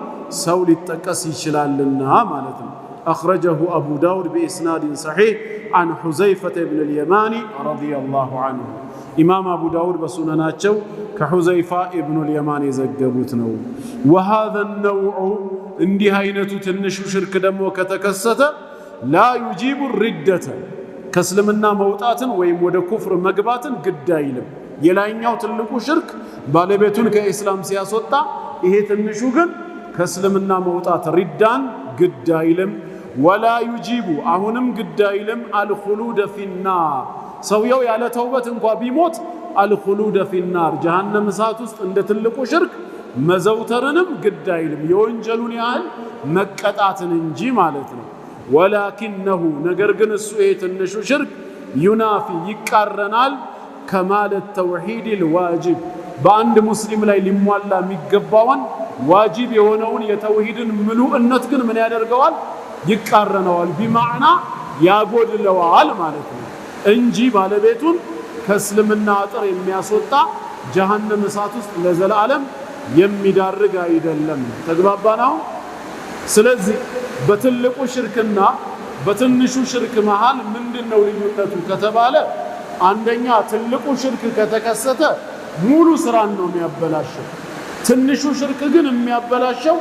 سول التكس يشلال لنا مالتن أخرجه أبو داود بإسناد صحيح عن حذيفة بن اليماني رضي الله عنه إمام أبو داود بسنناتشو كحذيفة ابن اليماني زقبوتنو وهذا النوع اندي هاينتو تنشو شرك دمو كتكسة لا يجيب الردة كسلمنا موتاتن ويم ود كفر مقباتن قد دايلم يلاينيو تلقو شرك بالبيتون كإسلام سياسوتا إيه تنشو قن كسلمنا موتات ردان قد دايلم ولا يجيب أهنم قد دايلم الخلود في النار سويو على توبة بيموت الخلود في النار جهنم ساتوست عند تلقو شرك مزوترنم قد دايلم يونجلون يال مكتاتن انجي مالتنا ولكنه نقرقن السويت النشو شرك ينافي يكارنال كمال التوحيد الواجب باند مسلم لا لموالا ميقباوان واجب يهونون يتوحيد ملوء النتقن من يدرقوال يكارنوال بمعنى يقول اللوال مالتنا انجي بالبيتون كسلمنا عطر يمياسوتا جهنم ساتوست لزل عالم يميدارق ايدلم تقباباناو سلزي بتلقو شركنا بتنشو شرك محال من دنو ليونتو كتباله عندنا تلقو شرك كتكسته مولو سران ነው የሚያበላሸው ትንሹ ሽርክ ግን የሚያበላሸው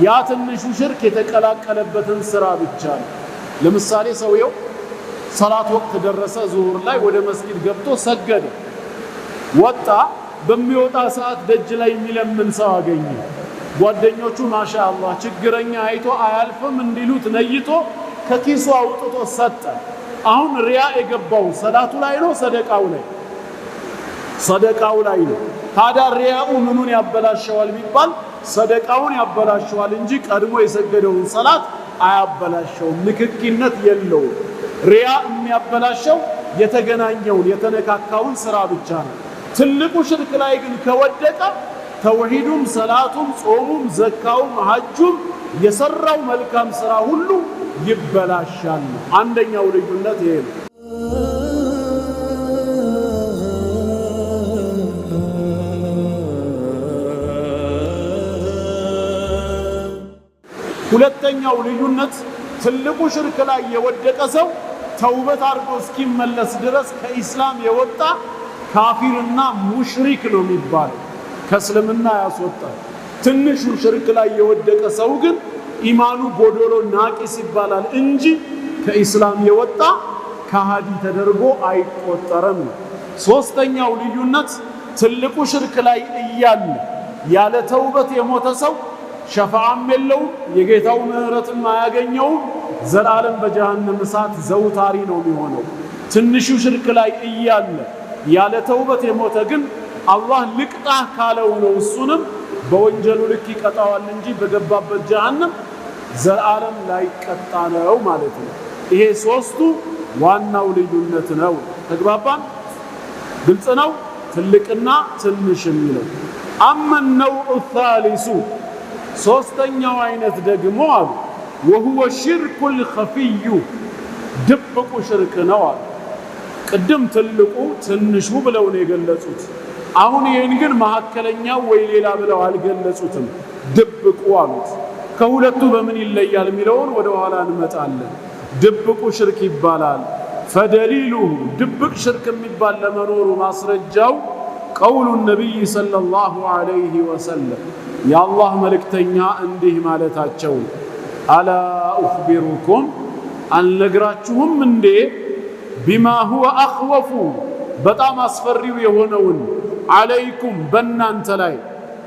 ያ ትንሹ ሽርክ የተቀላቀለበትን ስራ ብቻ ነው ለምሳሌ ሰውየው ሰላት ወቅት ደረሰ ዙሁር ላይ ወደ መስጊድ ገብቶ ሰገደ ወጣ በሚወጣ ሰዓት ደጅ ላይ የሚለምን ሰው አገኘ ጓደኞቹ ማሻአላህ ችግረኛ አይቶ አያልፍም እንዲሉት ነይቶ ከኪሱ አውጥቶ ሰጠ አሁን ሪያ የገባው ሰላቱ ላይ ነው ሰደቃው ላይ ነው ታዲያ ሪያኡ ምኑን ያበላሸዋል ቢባል ሰደቃውን ያበላሸዋል እንጂ ቀድሞ የሰገደውን ሰላት አያበላሸው ንክኪነት የለው ሪያ የሚያበላሸው የተገናኘውን የተነካካውን ስራ ብቻ ነው ትልቁ ሽርክ ላይ ግን ከወደቀ ተውሂዱም ሰላቱም ጾሙም ዘካውም ሐጁም የሰራው መልካም ስራ ሁሉ ይበላሻል አንደኛው ልዩነት ይሄ ነው ሁለተኛው ልዩነት ትልቁ ሽርክ ላይ የወደቀ ሰው ተውበት አድርጎ እስኪመለስ ድረስ ከኢስላም የወጣ ካፊርና ሙሽሪክ ነው የሚባለው ከእስልምና ያስወጣል ትንሹ ሽርክ ላይ የወደቀ ሰው ግን ኢማኑ ጎዶሎ ናቂስ ይባላል እንጂ ከኢስላም የወጣ ከሃዲ ተደርጎ አይቆጠርም ሶስተኛው ልዩነት ትልቁ ሽርክ ላይ እያለ ያለ ተውበት የሞተ ሰው ሸፋዓም የለው የጌታው ምህረትም አያገኘው ዘላለም በጀሃነም እሳት ዘውታሪ ነው የሚሆነው ትንሹ ሽርክ ላይ እያለ ያለ ተውበት የሞተ ግን አላህ ልቅጣህ ካለው ነው እሱንም በወንጀሉ ልክ ይቀጣዋል እንጂ በገባበት ጀሃነም ዘላለም ላይ ቀጣ ነው ማለት ነው ይሄ ሶስቱ ዋናው ልዩነት ነው ተግባባን ግልጽ ነው ትልቅና ትንሽ የሚለው አመ ነውዑ ሳሊሱ ሶስተኛው አይነት ደግሞ አሉ ወሁወ ሽርኩል ኸፊዩ ድብቁ ሽርክ ነው አሉ። ቅድም ትልቁ ትንሹ ብለው ነው የገለጹት። አሁን ይህን ግን መካከለኛው ወይ ሌላ ብለው አልገለጹትም፣ ድብቁ አሉት። ከሁለቱ በምን ይለያል የሚለውን ወደ ኋላ እንመጣለን። ድብቁ ሽርክ ይባላል። ፈደሊሉሁ ድብቅ ሽርክ የሚባል ለመኖሩ ማስረጃው ቀውሉ ነቢይ ሰለላሁ ዐለይሂ ወሰለም የአላህ መልእክተኛ እንዲህ ማለታቸው አላ ኡኽቢሩኩም አልነግራችሁም እንዴ ቢማ ሁወ አኽወፉ በጣም አስፈሪው የሆነውን ዐለይኩም በእናንተ ላይ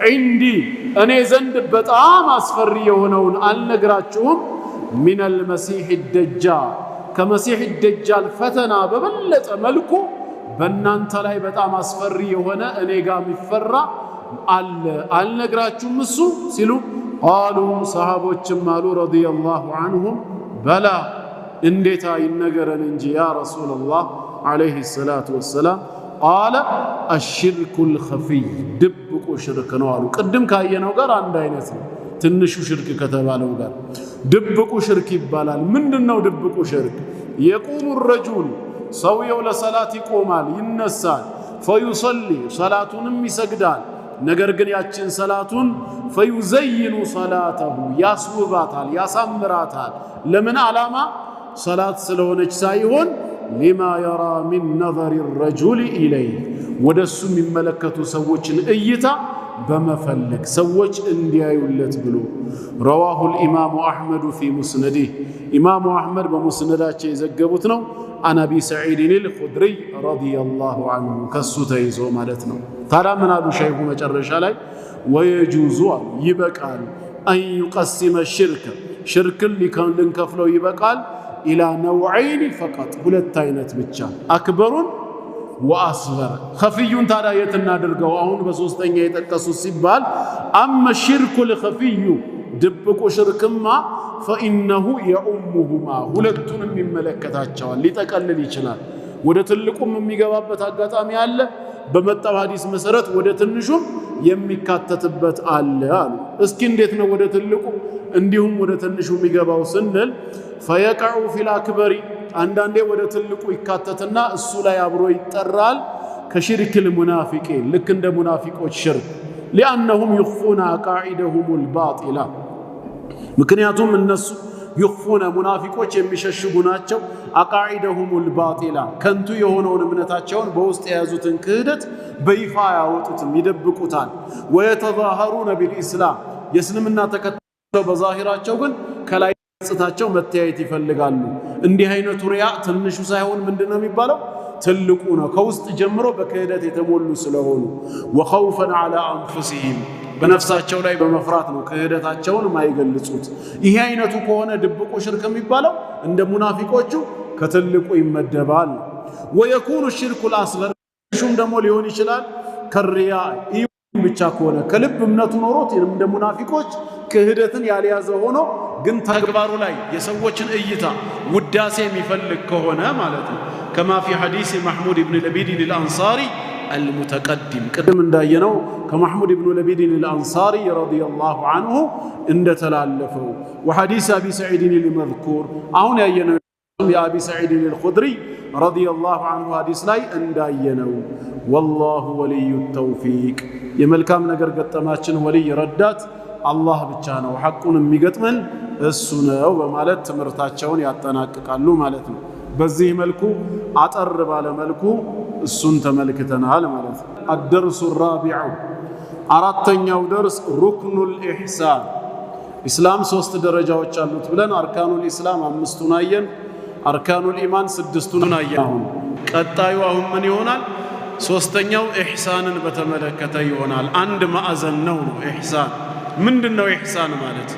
ዒንዲ እኔ ዘንድ በጣም አስፈሪ የሆነውን አልነግራችሁም ሚነል መሲሕ ደጃል ከመሲሕ ደጃል ፈተና በበለጠ መልኩ በእናንተ ላይ በጣም አስፈሪ የሆነ እኔ ጋር የሚፈራ አለ አልነግራችሁም እሱ ሲሉ ቃሉ ሰሃቦችም አሉ ረዲየላሁ ዐንሁም በላ እንዴታ ይነገረን እንጂ ያ ረሱለላህ ዐለይሂ ሰላቱ ወሰላም ቃለ አሽርኩል ኸፊይ ድብቁ ሽርክ ነው አሉ። ቅድም ካየነው ጋር አንድ አይነት ነው። ትንሹ ሽርክ ከተባለው ጋር ድብቁ ሽርክ ይባላል። ምንድነው ድብቁ ሽርክ? የቁሙ ረጁል ሰውየው ለሰላት ይቆማል ይነሳል፣ ፈዩሰሊ ሰላቱንም ይሰግዳል። ነገር ግን ያችን ሰላቱን ፈዩዘይኑ ሰላተሁ ያስውባታል፣ ያሳምራታል። ለምን ዓላማ? ሰላት ስለሆነች ሳይሆን ሊማ የራ ሚን ነዘሪ ረጁል ኢለይህ ወደሱ የሚመለከቱ ሰዎችን እይታ በመፈለግ ሰዎች እንዲያዩለት ብሎ ረዋሁ ልኢማሙ አሕመዱ ፊ ሙስነዲህ ኢማሙ አሕመድ በሙስነዳቸው የዘገቡት ነው። አን አቢ ሰዒድን ልኹድሪይ ረዲየላሁ ዐንሁ ከሱ ተይዞ ማለት ነው። ታዲያ ምን አሉ ሸይኹ መጨረሻ ላይ ወየጁዙ አሉ ይበቃል አን ዩቀሲመ ሽርከ ሽርክን ልንከፍለው ይበቃል ኢላ ነውዐይን ፈቀጥ ሁለት አይነት ብቻ አክበሩን ወአስገር ኸፊዩን ታዲያ የት እናድርገው? አሁን በሶስተኛ የጠቀሱት ሲባል አመ ሽርኩል ኸፊዩ ድብቁ ሽርክማ ፈኢነሁ የኡሙሁማ ሁለቱንም ይመለከታቸዋል፣ ሊጠቀልል ይችላል። ወደ ትልቁም የሚገባበት አጋጣሚ አለ፣ በመጣው ሐዲስ መሰረት ወደ ትንሹም የሚካተትበት አለ አሉ። እስኪ እንዴት ነው ወደ ትልቁ እንዲሁም ወደ ትንሹ የሚገባው ስንል ፈየቀዑ ፊል አክበሪ አንዳንዴ ወደ ትልቁ ይካተትና እሱ ላይ አብሮ ይጠራል። ከሽርክል ሙናፊቂን ልክ እንደ ሙናፊቆች ሽርክ ሊአነሁም ይኽፉነ አቃዒደሁሙል ባጢላ ምክንያቱም እነሱ ይኽፉነ ሙናፊቆች የሚሸሽጉ ናቸው። አቃዒደሁሙል ባጢላ ከንቱ የሆነውን እምነታቸውን በውስጥ የያዙትን ክህደት በይፋ ያወጡትም ይደብቁታል። ወየተዛሀሩነ ቢልኢስላም የእስልምና ተከታዮች በዛሂራቸው ግን ከላይ ገጽታቸው መተያየት ይፈልጋሉ። እንዲህ አይነቱ ሪያ ትንሹ ሳይሆን ምንድነው የሚባለው? ትልቁ ነው። ከውስጥ ጀምሮ በክህደት የተሞሉ ስለሆኑ ወኸውፈን ዐላ አንፉሲሂም በነፍሳቸው ላይ በመፍራት ነው ክህደታቸውን ማይገልጹት። ይሄ አይነቱ ከሆነ ድብቁ ሽርክ የሚባለው እንደ ሙናፊቆቹ ከትልቁ ይመደባል። ወየኩኑ ሽርኩል አስገር ሹም ደግሞ ሊሆን ይችላል ከሪያ ብቻ ከሆነ ከልብ እምነቱ ኖሮት እንደ ሙናፊቆች ክህደትን ያልያዘ ሆኖ ግን ተግባሩ ላይ የሰዎችን እይታ ውዳሴ የሚፈልግ ከሆነ ማለት ነው። ከማ ፊ ሐዲስ መሕሙድ ብን ለቢድን አልአንሳሪ አልሙተቀዲም ቅድም እንዳየነው ከመሕሙድ ብን ለቢድን አልአንሳሪ ረዲየላሁ ዐንሁ እንደተላለፈው ወሐዲስ አቢ ሰዒድን ልመዝኩር አሁን ያየነው የአቢ ሰዒድን ልኹድሪይ ረዲየላሁ ዐንሁ ሐዲስ ላይ እንዳየነው ወላሁ ወልዩ ተውፊቅ የመልካም ነገር ገጠማችን ወልይ ረዳት አላህ ብቻ ነው፣ ሐቁን የሚገጥመን እሱ ነው በማለት ትምህርታቸውን ያጠናቅቃሉ ማለት ነው። በዚህ መልኩ አጠር ባለ መልኩ እሱን ተመልክተናል ማለት ነው። አደርሱ ራቢዑ አራተኛው ደርስ ሩክኑል ኢሕሳን ኢስላም 3 ደረጃዎች አሉት ብለን አርካኑል ኢስላም 5ቱን አየን፣ አርካኑል ኢማን 6ቱን አየን። አሁን ቀጣዩ አሁን ምን ይሆናል? ሶስተኛው ኢሕሳንን በተመለከተ ይሆናል። አንድ ማዕዘን ነው ኢሕሳን። ምንድነው ኢሕሳን ማለት?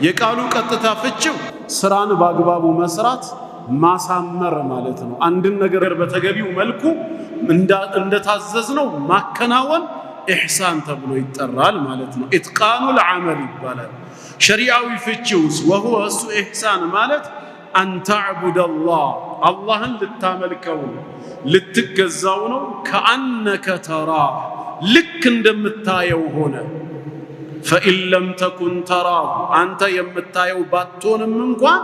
የቃሉ ቀጥታ ፍቺው ስራን በአግባቡ መስራት ማሳመር ማለት ነው። አንድን ነገር በተገቢው መልኩ እንደታዘዝነው ማከናወን ኢሕሳን ተብሎ ይጠራል ማለት ነው። ኢትቃኑል ዐመል ይባላል። ሸሪዓዊ ፍቺውስ ወሁወ እሱ ኢሕሳን ማለት አን ተዕቡደላህ አላህን ልታመልከው ልትገዛው ነው። ከአነከ ተራህ ልክ እንደምታየው ሆነ ፈኢን ለም ተኩን ተራሁ አንተ የምታየው ባትሆንም እንኳን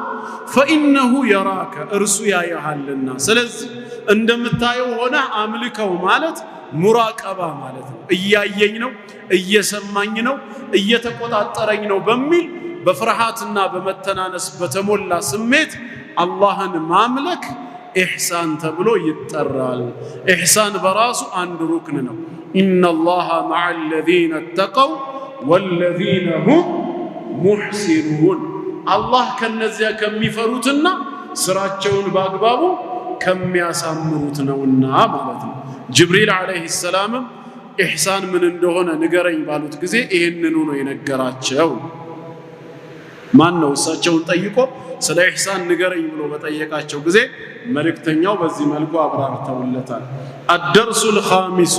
ፈኢነሁ የራከ እርሱ ያያሃልና ስለዚህ እንደምታየው ሆነ አምልከው ማለት ሙራቀባ ማለት ነው። እያየኝ ነው፣ እየሰማኝ ነው፣ እየተቆጣጠረኝ ነው በሚል በፍርሃትና በመተናነስ በተሞላ ስሜት አላህን ማምለክ ኢሕሳን ተብሎ ይጠራል። ኢሕሳን በራሱ አንድ ሩክን ነው። ኢነላሃ መዐ አለዚነ ተቀው ወለዚነ ሁም ሙሕሲኑን አላህ ከነዚያ ከሚፈሩትና ስራቸውን በአግባቡ ከሚያሳምሩት ነውና ማለት ነው። ጅብሪል ዓለይሂ ሰላምም ኢሕሳን ምን እንደሆነ ንገረኝ ባሉት ጊዜ ይህንኑ ነው የነገራቸው። ማን ነው እሳቸውን ጠይቆ ስለ ኢሕሳን ንገረኝ ብሎ በጠየቃቸው ጊዜ መልእክተኛው በዚህ መልኩ አብራርተውለታል። አደርሱል ኻሚሱ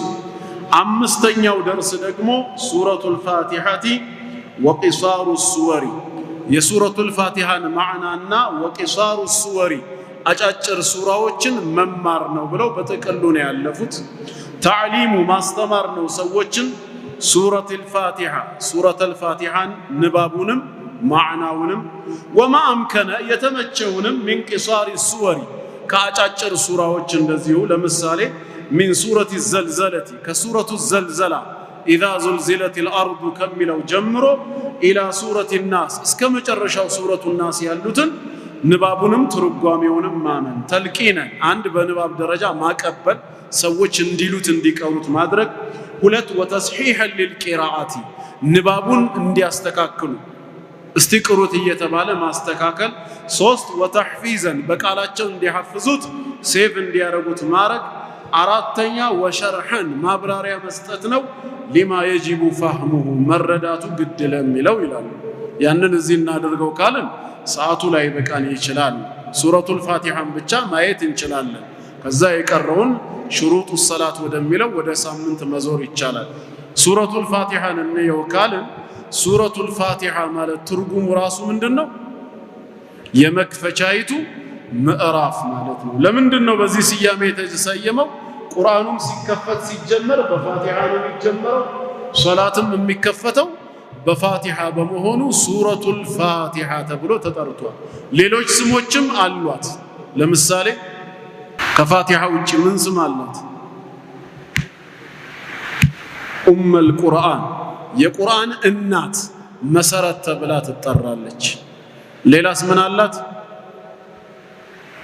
አምስተኛው ደርስ ደግሞ ሱረቱል ፋቲሐቲ ወቂሳሩ ሱወሪ የሱረቱል ፋቲሐን ማዕናና ወቂሳሩ ሱወሪ አጫጭር ሱራዎችን መማር ነው ብለው በጥቅሉ ነው ያለፉት። ተዕሊሙ ማስተማር ነው ሰዎችን ሱረቱል ፋቲሐን ንባቡንም ማዕናውንም ወማ አምከነ የተመቸውንም ሚን ቂሳሪ ሱወሪ ከአጫጭር ሱራዎች እንደዚሁ ለምሳሌ ሚን ሱረቲ ዘልዘለቲ ከሱረቱ ዘልዘላ ኢዛ ዙልዚለቲል አርዱ ከሚለው ጀምሮ ኢላ ሱረቲ ናስ እስከ መጨረሻው ሱረቱ ናስ ያሉትን ንባቡንም ትርጓሜውንም ማመን ተልቂነን አንድ በንባብ ደረጃ ማቀበል ሰዎች እንዲሉት እንዲቀሩት ማድረግ ሁለት ወተስሒሐን ሊልቂራአቲ ንባቡን እንዲያስተካክሉ እስቲ ቅሩት እየተባለ ማስተካከል ሶስት ወተሕፊዘን በቃላቸው እንዲሐፍዙት ሴቭ እንዲያረጉት ማረግ አራተኛ ወሸርሐን ማብራሪያ መስጠት ነው ሊማ የጂቡ ፋህሙሁ መረዳቱ ግድ ለሚለው ይላሉ። ያንን እዚህ እናደርገው ካልን ሰዓቱ ላይ በቃን ይችላል። ሱረቱል ፋቲሐን ብቻ ማየት እንችላለን። ከዛ የቀረውን ሽሩጡ ሰላት ወደሚለው ወደ ሳምንት መዞር ይቻላል። ሱረቱል ፋቲሐን እንየው ካልን ሱረቱል ፋቲሐ ማለት ትርጉሙ ራሱ ምንድነው? የመክፈቻይቱ ምዕራፍ ማለት ነው። ለምንድነው በዚህ ስያሜ የተሰየመው? ቁርአኑም ሲከፈት ሲጀመር በፋቲሐ ነው የሚጀመረው። ሶላትም የሚከፈተው በፋቲሐ በመሆኑ ሱረቱል ፋቲሐ ተብሎ ተጠርቷል። ሌሎች ስሞችም አሏት። ለምሳሌ ከፋቲሐ ውጭ ምን ስም አላት? ኡሙል ቁርአን የቁርአን እናት መሰረት ተብላ ትጠራለች። ሌላስ ምን አላት?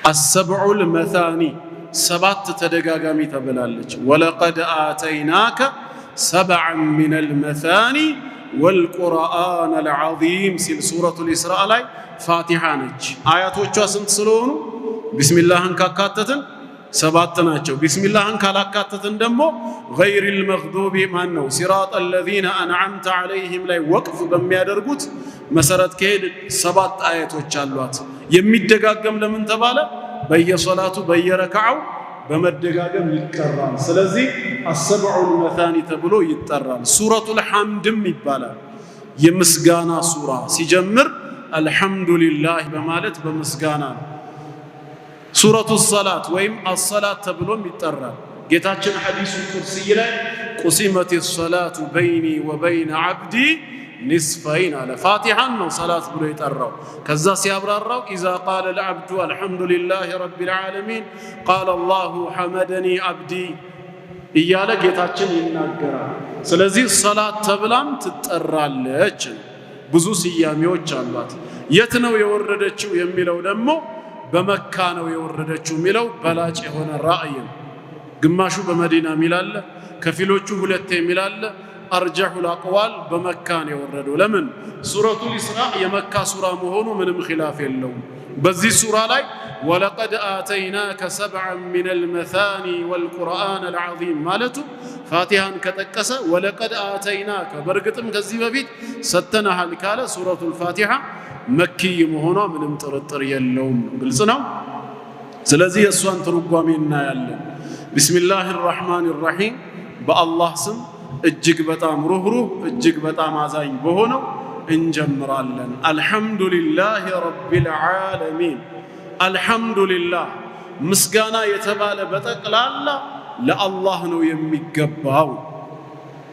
አሰብዑል መታኒ ሰባት ተደጋጋሚ ተብላለች። ወለቀድ አተይናከ ሰብዐን ሚነል መታኒ ወልቁርአነል ዐዚም ሲል ሱረቱል ኢስራእ ላይ ፋቲሐ ነች። አያቶቿ ስንት ስለሆኑ ቢስሚላህን ካካተትን ሰባት ናቸው። ቢስሚላህን ካላካተትን ደግሞ ገይሪል መግዱቢ ማን ነው ሲራጠል ለዚነ አንዐምተ ዐለይሂም ላይ ወቅፍ በሚያደርጉት መሰረት ከሄድ ሰባት አያቶች አሏት። የሚደጋገም ለምን ተባለ? በየሶላቱ በየረካዓው በመደጋገም ይቀራል። ስለዚህ አሰብዑል መታኒ ተብሎ ይጠራል። ሱረቱል ሐምድም ይባላል። የምስጋና ሱራ ሲጀምር አልሐምዱሊላህ በማለት በምስጋና ነው። ሱረቱ ሰላት ወይም አሰላት ተብሎም ይጠራል። ጌታችን ሐዲሱ ቁድስይ ላይ ቁሲመት ሰላቱ በይኒ ወበይነ ዐብዲ ኒስፈይን አለ። ፋቲሐን ነው ሰላት ብሎ የጠራው። ከዛ ሲያብራራው ኢዛ ቃለ ልዐብዱ አልሐምዱሊላህ ረቢል ዓለሚን ቃለ አላሁ ሐመደኒ ዐብዲ እያለ ጌታችን ይናገራል። ስለዚህ ሰላት ተብላም ትጠራለች። ብዙ ስያሜዎች አሏት። የት ነው የወረደችው የሚለው ደግሞ በመካ ነው የወረደችው የሚለው በላጭ የሆነ ራእይ ነው። ግማሹ በመዲና ሚላለ፣ ከፊሎቹ ሁለቴ ሚላለ። አርጀሑል አቅዋል በመካ ነው የወረደው። ለምን? ሱረቱል ኢስራእ የመካ ሱራ መሆኑ ምንም ኺላፍ የለውም። በዚህ ሱራ ላይ ወለቀድ አተይናከ ሰብዐን ሚነል መታኒ ወልቁርአነል ዐዚም ማለቱ ፋቲሃን ከጠቀሰ ወለቀድ አተይናከ በእርግጥም ከዚህ በፊት ሰተናሃል ካለ ሱረቱል ፋቲሃ መኪይ መሆኗ ምንም ጥርጥር የለውም። ግልጽ ነው። ስለዚህ የእሷን ትርጓሜ እናያለን። ቢስሚላህ ራሕማን ራሒም በአላህ ስም እጅግ በጣም ሩህሩህ እጅግ በጣም አዛኝ በሆነው እንጀምራለን። አልሐምዱሊላህ ረቢል ዓለሚን አልሐምዱሊላህ ምስጋና የተባለ በጠቅላላ ለአላህ ነው የሚገባው።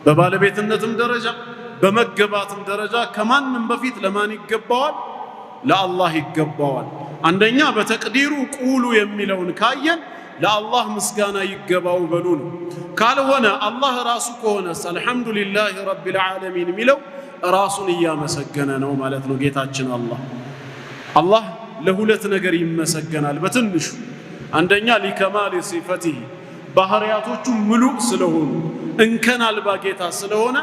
በባለቤትነትም ደረጃ በመገባትም ደረጃ ከማንም በፊት ለማን ይገባዋል? ለአላህ ይገባዋል። አንደኛ በተቅዲሩ ቁሉ የሚለውን ካየን ለአላህ ምስጋና ይገባው በሉ ነው። ካልሆነ አላህ ራሱ ከሆነስ አልሐምዱሊላህ ረቢል ዓለሚን የሚለው ራሱን እያመሰገነ ነው ማለት ነው። ጌታችን አላህ ለሁለት ነገር ይመሰገናል በትንሹ። አንደኛ ሊከማል ሲፈቲህ ባህሪያቶቹ ምሉእ ስለሆኑ እንከን አልባ ጌታ ስለሆነ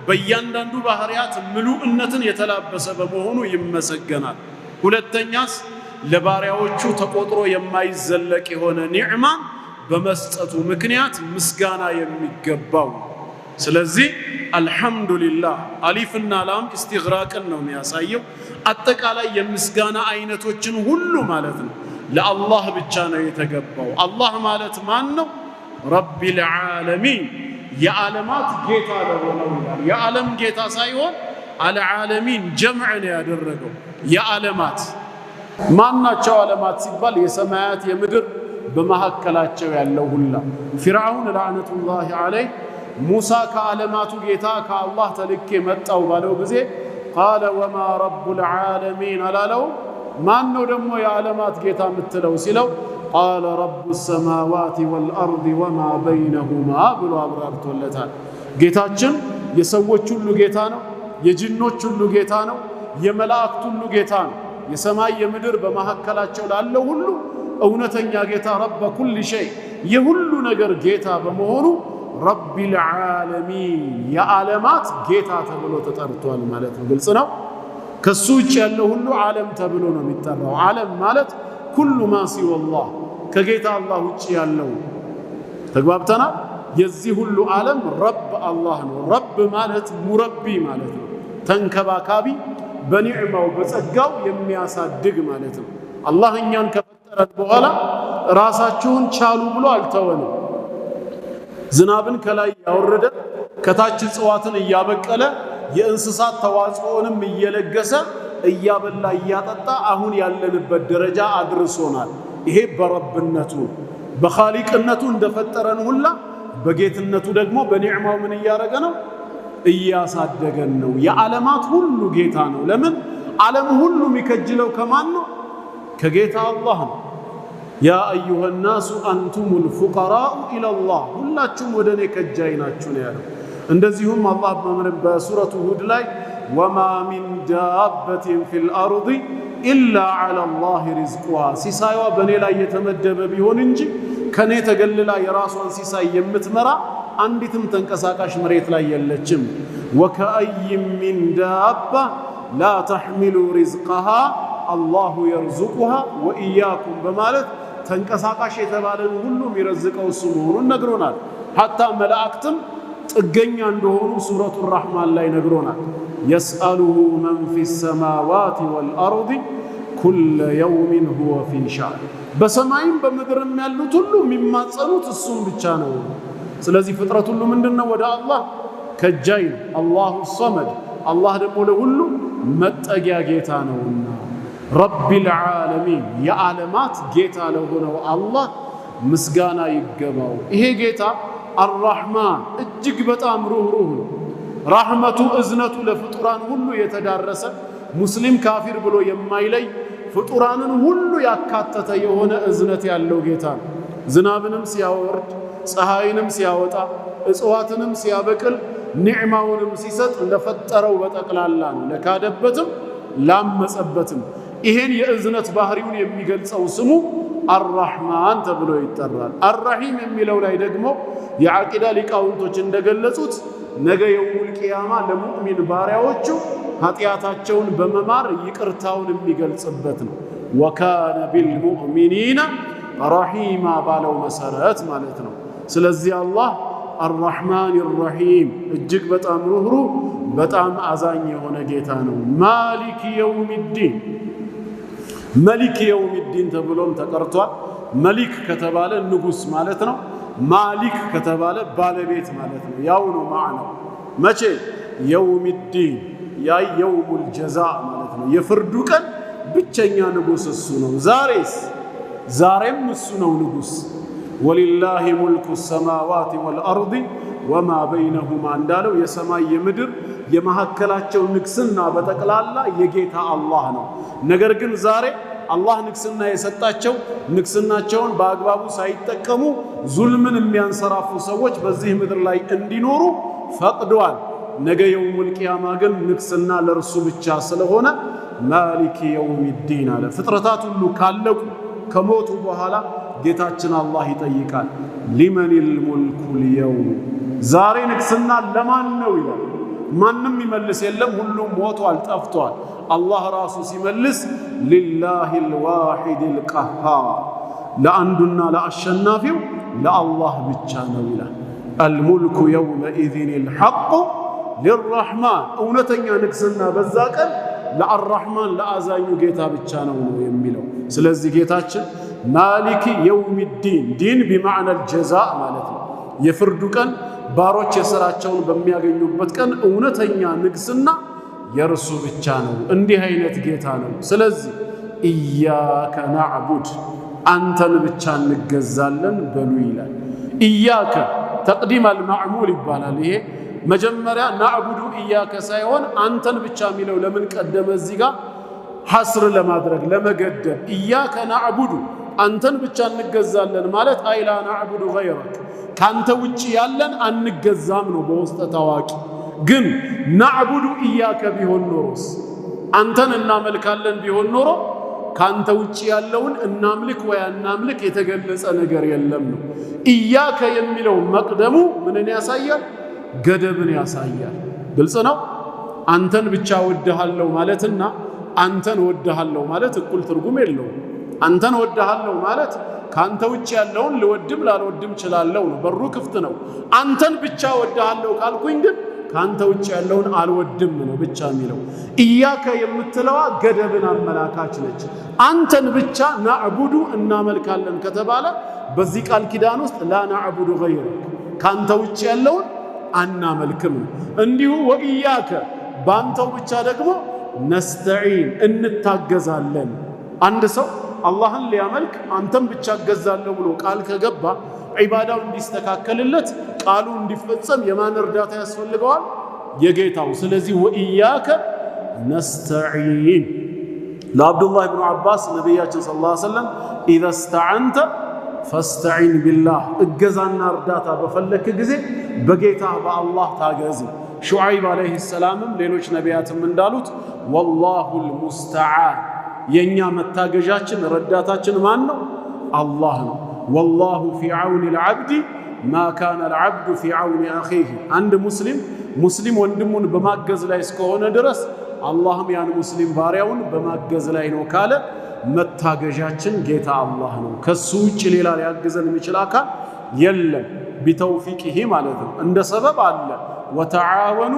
በእያንዳንዱ ባህሪያት ምሉእነትን የተላበሰ በመሆኑ ይመሰገናል። ሁለተኛስ ለባሪያዎቹ ተቆጥሮ የማይዘለቅ የሆነ ኒዕማን በመስጠቱ ምክንያት ምስጋና የሚገባው። ስለዚህ አልሐምዱሊላህ አሊፍና ላም ኢስቲግራቅን ነው የሚያሳየው። አጠቃላይ የምስጋና አይነቶችን ሁሉ ማለት ነው ለአላህ ብቻ ነው የተገባው። አላህ ማለት ማን ነው? ረቢል ዓለሚን የዓለማት ጌታ ለሆነው ይላል። የዓለም ጌታ ሳይሆን አልዓለሚን ጀምዕ ነው ያደረገው። የዓለማት ማናቸው ዓለማት ሲባል የሰማያት የምድር በመካከላቸው ያለው ሁላ። ፊርዓውን ለዓነቱላሂ ዐለይህ ሙሳ ከዓለማቱ ጌታ ከአላህ ተልኬ መጣው ባለው ጊዜ ቃለ ወማ ረቡል ዓለሚን አላለው። ማን ነው ደግሞ የዓለማት ጌታ የምትለው ሲለው ቃለ ረቡ ሰማዋት ወልአርድ ወማ በይነሁማ ብሎ አብራርቶለታል። ጌታችን የሰዎች ሁሉ ጌታ ነው፣ የጅኖች ሁሉ ጌታ ነው፣ የመላእክት ሁሉ ጌታ ነው። የሰማይ የምድር በመካከላቸው ላለው ሁሉ እውነተኛ ጌታ ረበ ኩል ሸይ የሁሉ ነገር ጌታ በመሆኑ ረቢል ዓለሚን የዓለማት ጌታ ተብሎ ተጠርቷል ማለት ነው። ግልጽ ነው። ከሱ ውጭ ያለው ሁሉ ዓለም ተብሎ ነው የሚጠራው። ዓለም ማለት ኩሉ ማ ሲወላህ ከጌታ አላህ ውጭ ያለው። ተግባብተናል። የዚህ ሁሉ ዓለም ረብ አላህ ነው። ረብ ማለት ሙረቢ ማለት ነው። ተንከባካቢ፣ በኒዕማው በጸጋው የሚያሳድግ ማለት ነው። አላህ እኛን ከፈጠረን በኋላ ራሳችሁን ቻሉ ብሎ አልተወንም። ዝናብን ከላይ ያወረደ ከታች እጽዋትን እያበቀለ የእንስሳት ተዋጽኦንም እየለገሰ እያበላ እያጠጣ አሁን ያለንበት ደረጃ አድርሶናል። ይሄ በረብነቱ በኻሊቅነቱ እንደፈጠረን ሁላ በጌትነቱ ደግሞ በኒዕማው ምን እያደረገ ነው? እያሳደገን ነው። የዓለማት ሁሉ ጌታ ነው። ለምን? ዓለም ሁሉ የሚከጅለው ከማን ነው? ከጌታ አላህ ነው። ያ አዩሃ ናሱ አንቱሙል ፉቀራኡ ኢለላህ ሁላችሁም ወደ እኔ ከጃይ ናችሁ ነው ያለው። እንደዚሁም አላህ በሱረቱ ሁድ ላይ ወማ ሚን ዳበትን ፊል አርድ ኢላ ዐለላህ ሪዝቁሃ ሲሳይዋ በእኔ ላይ የተመደበ ቢሆን እንጂ ከኔ ተገልላ የራሷን ሲሳይ የምትመራ አንዲትም ተንቀሳቃሽ መሬት ላይ የለችም። ወከአይን ሚን ዳባ ላ ተሕሚሉ ሪዝቀሃ አላሁ የርዙቁሃ ወኢያኩም በማለት ተንቀሳቃሽ የተባለን ሁሉ የሚረዝቀው እሱ መሆኑን ነግሮናል። ሐታ መላእክትም ጥገኛ እንደሆኑ ሱረቱ ራሕማን ላይ ነግሮናል። የስአሉሁ መን ፊ ሰማዋት ወልአርድ ኩለ የውሚን ሁወ ፊ ሻእን በሰማይም በምድርም ያሉት ሁሉ የሚማጸኑት እሱም ብቻ ነው። ስለዚህ ፍጥረት ሁሉ ምንድነው? ወደ አላህ ከጃይ ነው። አላሁ ሰመድ አላህ ደግሞ ለሁሉ መጠጊያ ጌታ ነውና ረቢል ዓለሚን የዓለማት ጌታ ለሆነው አላህ ምስጋና ይገባው። ይሄ ጌታ አርራሕማን እጅግ በጣም ሩህሩህ ነው። ራሕመቱ እዝነቱ ለፍጡራን ሁሉ የተዳረሰ ሙስሊም ካፊር ብሎ የማይለይ ፍጡራንን ሁሉ ያካተተ የሆነ እዝነት ያለው ጌታ ነው። ዝናብንም ሲያወርድ ፀሐይንም ሲያወጣ እጽዋትንም ሲያበቅል ኒዕማውንም ሲሰጥ ለፈጠረው በጠቅላላ ነው። ለካደበትም ላመፀበትም ይሄን የእዝነት ባህሪውን የሚገልጸው ስሙ አርራሕማን ተብሎ ይጠራል። አርራሒም የሚለው ላይ ደግሞ የዓቂዳ ሊቃውንቶች እንደገለጹት ነገ የውሙል ቂያማ ለሙእሚን ባሪያዎቹ ኃጢአታቸውን በመማር ይቅርታውን የሚገልጽበት ነው። ወካነ ቢልሙእሚኒነ ረሒማ ባለው መሰረት ማለት ነው። ስለዚህ አላህ አርራሕማን ራሒም እጅግ በጣም ሩህሩህ በጣም አዛኝ የሆነ ጌታ ነው። ማሊክ የውሚዲን መሊክ የውሚዲን ተብሎም ተቀርቷል። መሊክ ከተባለ ንጉስ ማለት ነው። ማሊክ ከተባለ ባለቤት ማለት ነው። ያው ነው ማዕናው። መቼ የውሚዲን ያ የውሙል ጀዛ ማለት ነው። የፍርዱ ቀን ብቸኛ ንጉስ እሱ ነው። ዛሬም እሱ ነው ንጉስ። ወሊላሂ ሙልኩ ሰማዋት ወልአርድ ወማ በይነሁማ እንዳለው የሰማይ የምድር የመካከላቸው ንግስና በጠቅላላ የጌታ አላህ ነው። ነገር ግን ዛሬ አላህ ንግስና የሰጣቸው ንግስናቸውን በአግባቡ ሳይጠቀሙ ዙልምን የሚያንሰራፉ ሰዎች በዚህ ምድር ላይ እንዲኖሩ ፈቅደዋል። ነገ የውሙል ቂያማ ግን ንግስና ለእርሱ ብቻ ስለሆነ ማሊክ የውሚዲን አለ። ፍጥረታት ሁሉ ካለቁ ከሞቱ በኋላ ጌታችን አላህ ይጠይቃል፣ ሊመኒል ሙልኩል የውም ዛሬ ንግስና ለማን ነው ይላል። ማንም ይመልስ የለም፣ ሁሉም ሞቷል፣ ጠፍቷል። አላህ ራሱ ሲመልስ ሊላሂል ዋሂዲል ቀሃር ለአንዱና ለአሸናፊው ለአላህ ብቻ ነው ይላል። አልሙልኩ የውመኢዚኒል ሐቁ ሊረሕማን እውነተኛ ንግስና በዛ ቀን ለአርራሕማን ለአዛኙ ጌታ ብቻ ነው የሚለው። ስለዚህ ጌታችን ማሊክ የውሚዲን ዲን ቢማዕነል ጀዛእ ማለት ነው። የፍርዱ ቀን ባሮች የሥራቸውን በሚያገኙበት ቀን እውነተኛ ንግስና የእርሱ ብቻ ነው። እንዲህ አይነት ጌታ ነው። ስለዚህ ኢያከ ናዕቡድ አንተን ብቻ እንገዛለን በሉ ይላል። ኢያከ ተቅዲም አልማዕሙል ይባላል። ይሄ መጀመሪያ ናዕቡዱ ኢያከ ሳይሆን አንተን ብቻ የሚለው ለምን ቀደመ? እዚህ ጋር ሐስር ለማድረግ ለመገደብ። ኢያከ ናዕቡዱ አንተን ብቻ እንገዛለን ማለት አይላ ናዕቡዱ ገይረክ ካንተ ውጭ ያለን አንገዛም ነው በውስጠ ታዋቂ። ግን ናዕቡዱ ኢያከ ቢሆን ኖሮስ አንተን እናመልካለን ቢሆን ኖሮ ካንተ ውጭ ያለውን እናምልክ ወይ አናምልክ የተገለጸ ነገር የለም ነው። ኢያከ የሚለው መቅደሙ ምንን ያሳያል? ገደብን ያሳያል። ግልጽ ነው። አንተን ብቻ ወድሃለሁ ማለትና አንተን ወድሃለሁ ማለት እኩል ትርጉም የለውም። አንተን ወድሃለሁ ማለት ካንተ ውጭ ያለውን ልወድም ላልወድም እችላለሁ ነው፣ በሩ ክፍት ነው። አንተን ብቻ ወድሃለሁ ካልኩኝ ግን ካንተ ውጭ ያለውን አልወድም ነው ብቻ የሚለው። ኢያከ የምትለዋ ገደብን አመላካች ነች። አንተን ብቻ ናዕቡዱ እናመልካለን ከተባለ በዚህ ቃል ኪዳን ውስጥ ላ ናዕቡዱ ገይረክ ካንተ ውጭ ያለውን አናመልክም ነው። እንዲሁ ወኢያከ ባንተው ብቻ ደግሞ ነስተዒን እንታገዛለን። አንድ ሰው አላህን ሊያመልክ አንተን ብቻ እገዛለሁ ብሎ ቃል ከገባ ዒባዳው እንዲስተካከልለት ቃሉ እንዲፈጸም የማን እርዳታ ያስፈልገዋል? የጌታው። ስለዚህ ወኢያከ ነስተዒን። ለአብዱላህ ብኑ ዓባስ ነቢያችን ሰለላሁ ዐለይሂ ወሰለም ኢዛ ስተዐንተ ፈስተዒን ቢላህ እገዛና እርዳታ በፈለክ ጊዜ በጌታ በአላህ ታገዝ። ሹዓይብ ዓለይሂ ሰላምም ሌሎች ነቢያትም እንዳሉት ወላሁል ሙስተዓን የኛ መታገዣችን ረዳታችን ማን ነው? አላህ ነው። ወላሁ ፊ ዐውኒ ልዓብዲ ማ ካነ ልዓብዱ ፊ ዐውኒ አኺህ። አንድ ሙስሊም ወንድሙን በማገዝ ላይ እስከሆነ ድረስ አላህም ያን ሙስሊም ባሪያውን በማገዝ ላይ ነው ካለ መታገዣችን ጌታ አላህ ነው። ከሱ ውጭ ሌላ ሊያግዘን የሚችል አካል የለም። ቢተውፊቂሂ ማለት ነው። እንደ ሰበብ አለ። ወተዓወኑ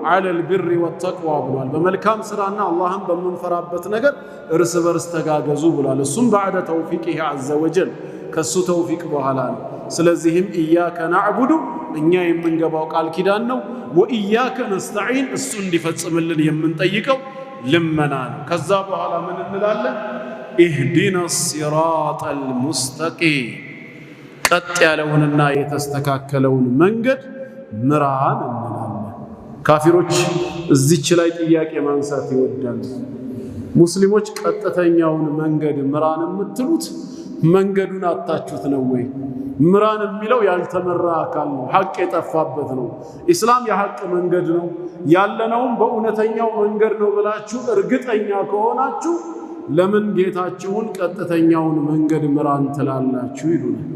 ዐለል ቢሪ ወተቅዋ ብሏል። በመልካም ስራና አላህን በምንፈራበት ነገር እርስ በርስ ተጋገዙ ብሏል። እሱም ባዕደ ተውፊቂሂ ዐዘ ወጀል ከሱ ተውፊቅ በኋላ ነው። ስለዚህም ኢያከ ናዕቡዱ እኛ የምንገባው ቃል ኪዳን ነው። ወኢያከ ነስተዒን እሱ እንዲፈጽምልን የምንጠይቀው ልመና ነው። ከዛ በኋላ ምን እንላለን? ኢህዲነ ሲራጠል ሙስተቂም ቀጥ ያለውንና የተስተካከለውን መንገድ ምራን እንላለን። ካፊሮች እዚች ላይ ጥያቄ ማንሳት ይወዳሉ። ሙስሊሞች ቀጥተኛውን መንገድ ምራን የምትሉት መንገዱን አጣችሁት ነው ወይ? ምራን የሚለው ያልተመራ አካል ነው፣ ሐቅ የጠፋበት ነው። ኢስላም የሐቅ መንገድ ነው ያለነውም በእውነተኛው መንገድ ነው ብላችሁ እርግጠኛ ከሆናችሁ ለምን ጌታችሁን ቀጥተኛውን መንገድ ምራን ትላላችሁ ይሉናል።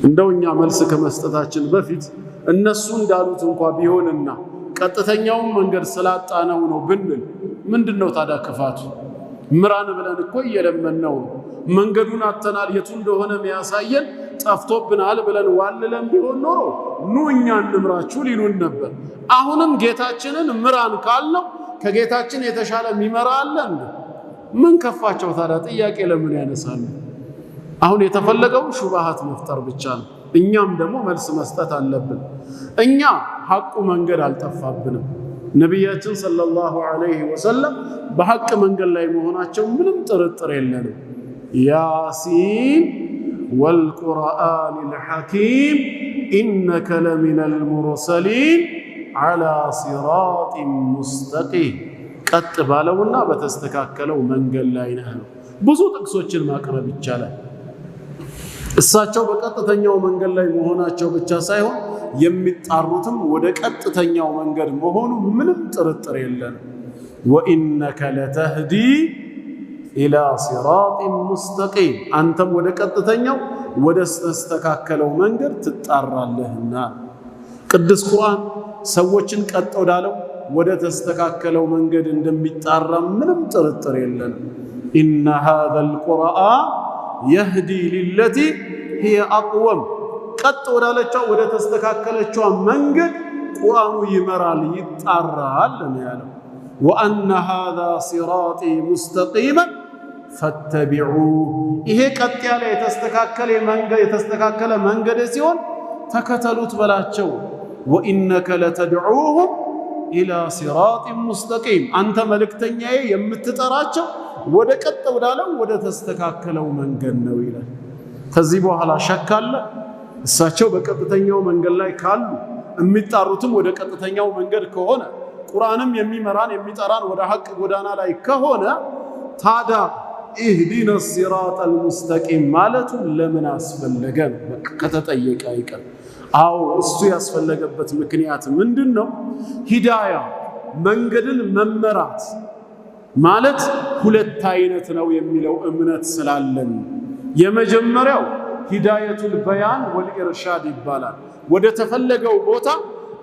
እንደው እኛ መልስ ከመስጠታችን በፊት እነሱ እንዳሉት እንኳ ቢሆንና ቀጥተኛውን መንገድ ስላጣነው ነው ብንል ምንድነው ታዲያ ክፋቱ? ምራን ብለን እኮ እየለመነው ነው። መንገዱን አተናል የቱ እንደሆነ የሚያሳየን ጠፍቶብናል ብለን ዋልለን ቢሆን ኖሮ ኑ እኛ እንምራችሁ ሊሉን ነበር። አሁንም ጌታችንን ምራን ካልነው ከጌታችን የተሻለ የሚመራ አለ እንዴ? ምን ከፋቸው ታዲያ? ጥያቄ ለምን ያነሳሉ? አሁን የተፈለገው ሹባሃት መፍጠር ብቻ ነው። እኛም ደግሞ መልስ መስጠት አለብን። እኛ ሐቁ መንገድ አልጠፋብንም። ነቢያችን ሰለላሁ ዐለይሂ ወሰለም በሐቅ መንገድ ላይ መሆናቸው ምንም ጥርጥር የለንም። ያሲን ወልቁርአኒል ሐኪም ኢነከ ለሚነል ሙርሰሊን ዐላ ሲራጢን ሙስተቂም ቀጥ ባለውና በተስተካከለው መንገድ ላይ ነህ ነው። ብዙ ጥቅሶችን ማቅረብ ይቻላል። እሳቸው በቀጥተኛው መንገድ ላይ መሆናቸው ብቻ ሳይሆን የሚጣሩትም ወደ ቀጥተኛው መንገድ መሆኑ ምንም ጥርጥር የለንም። ወኢነከ ለተህዲ ኢላ ሲራጢን ሙስተቂም አንተም ወደ ቀጥተኛው ወደ ተስተካከለው መንገድ ትጣራለህና። ቅዱስ ቁርአን ሰዎችን ቀጥ ወዳለው ወደ ተስተካከለው መንገድ እንደሚጣራ ምንም ጥርጥር የለንም። ኢነ ሃዘል ቁርአን የህዲ ሊለቲ ሂየ አቅወም ቀጥ ወዳለችው ወደ ተስተካከለችው መንገድ ቁርአኑ ይመራል ይጣራል ነው ያለው። ወአነ ሃዛ ሲራጢ ሙስተቂመን ፈተቢዑሁ ይሄ ቀጥ ያለ የተስተካከለ መንገድ ሲሆን ተከተሉት በላቸው። ወኢነከ ለተድዑሁም ኢላ ሲራጢን ሙስተቂም አንተ መልእክተኛዬ የምትጠራቸው ወደ ቀጥ ወዳለው ወደ ተስተካከለው መንገድ ነው ይላል። ከዚህ በኋላ ሸክ አለ? እሳቸው በቀጥተኛው መንገድ ላይ ካሉ የሚጣሩትም ወደ ቀጥተኛው መንገድ ከሆነ ቁርአንም የሚጠራን ወደ ሐቅ ጎዳና ላይ ከሆነ ታዲያ ኢህዲነ ሲራጠል ሙስተቂም ማለቱ ለምን አስፈለገ? ከተጠየቀ አይቀር አዎ እሱ ያስፈለገበት ምክንያት ምንድነው? ሂዳያ መንገድን መመራት ማለት ሁለት አይነት ነው የሚለው እምነት ስላለን፣ የመጀመሪያው ሂዳየቱል በያን ወልኢርሻድ ይባላል። ወደ ተፈለገው ቦታ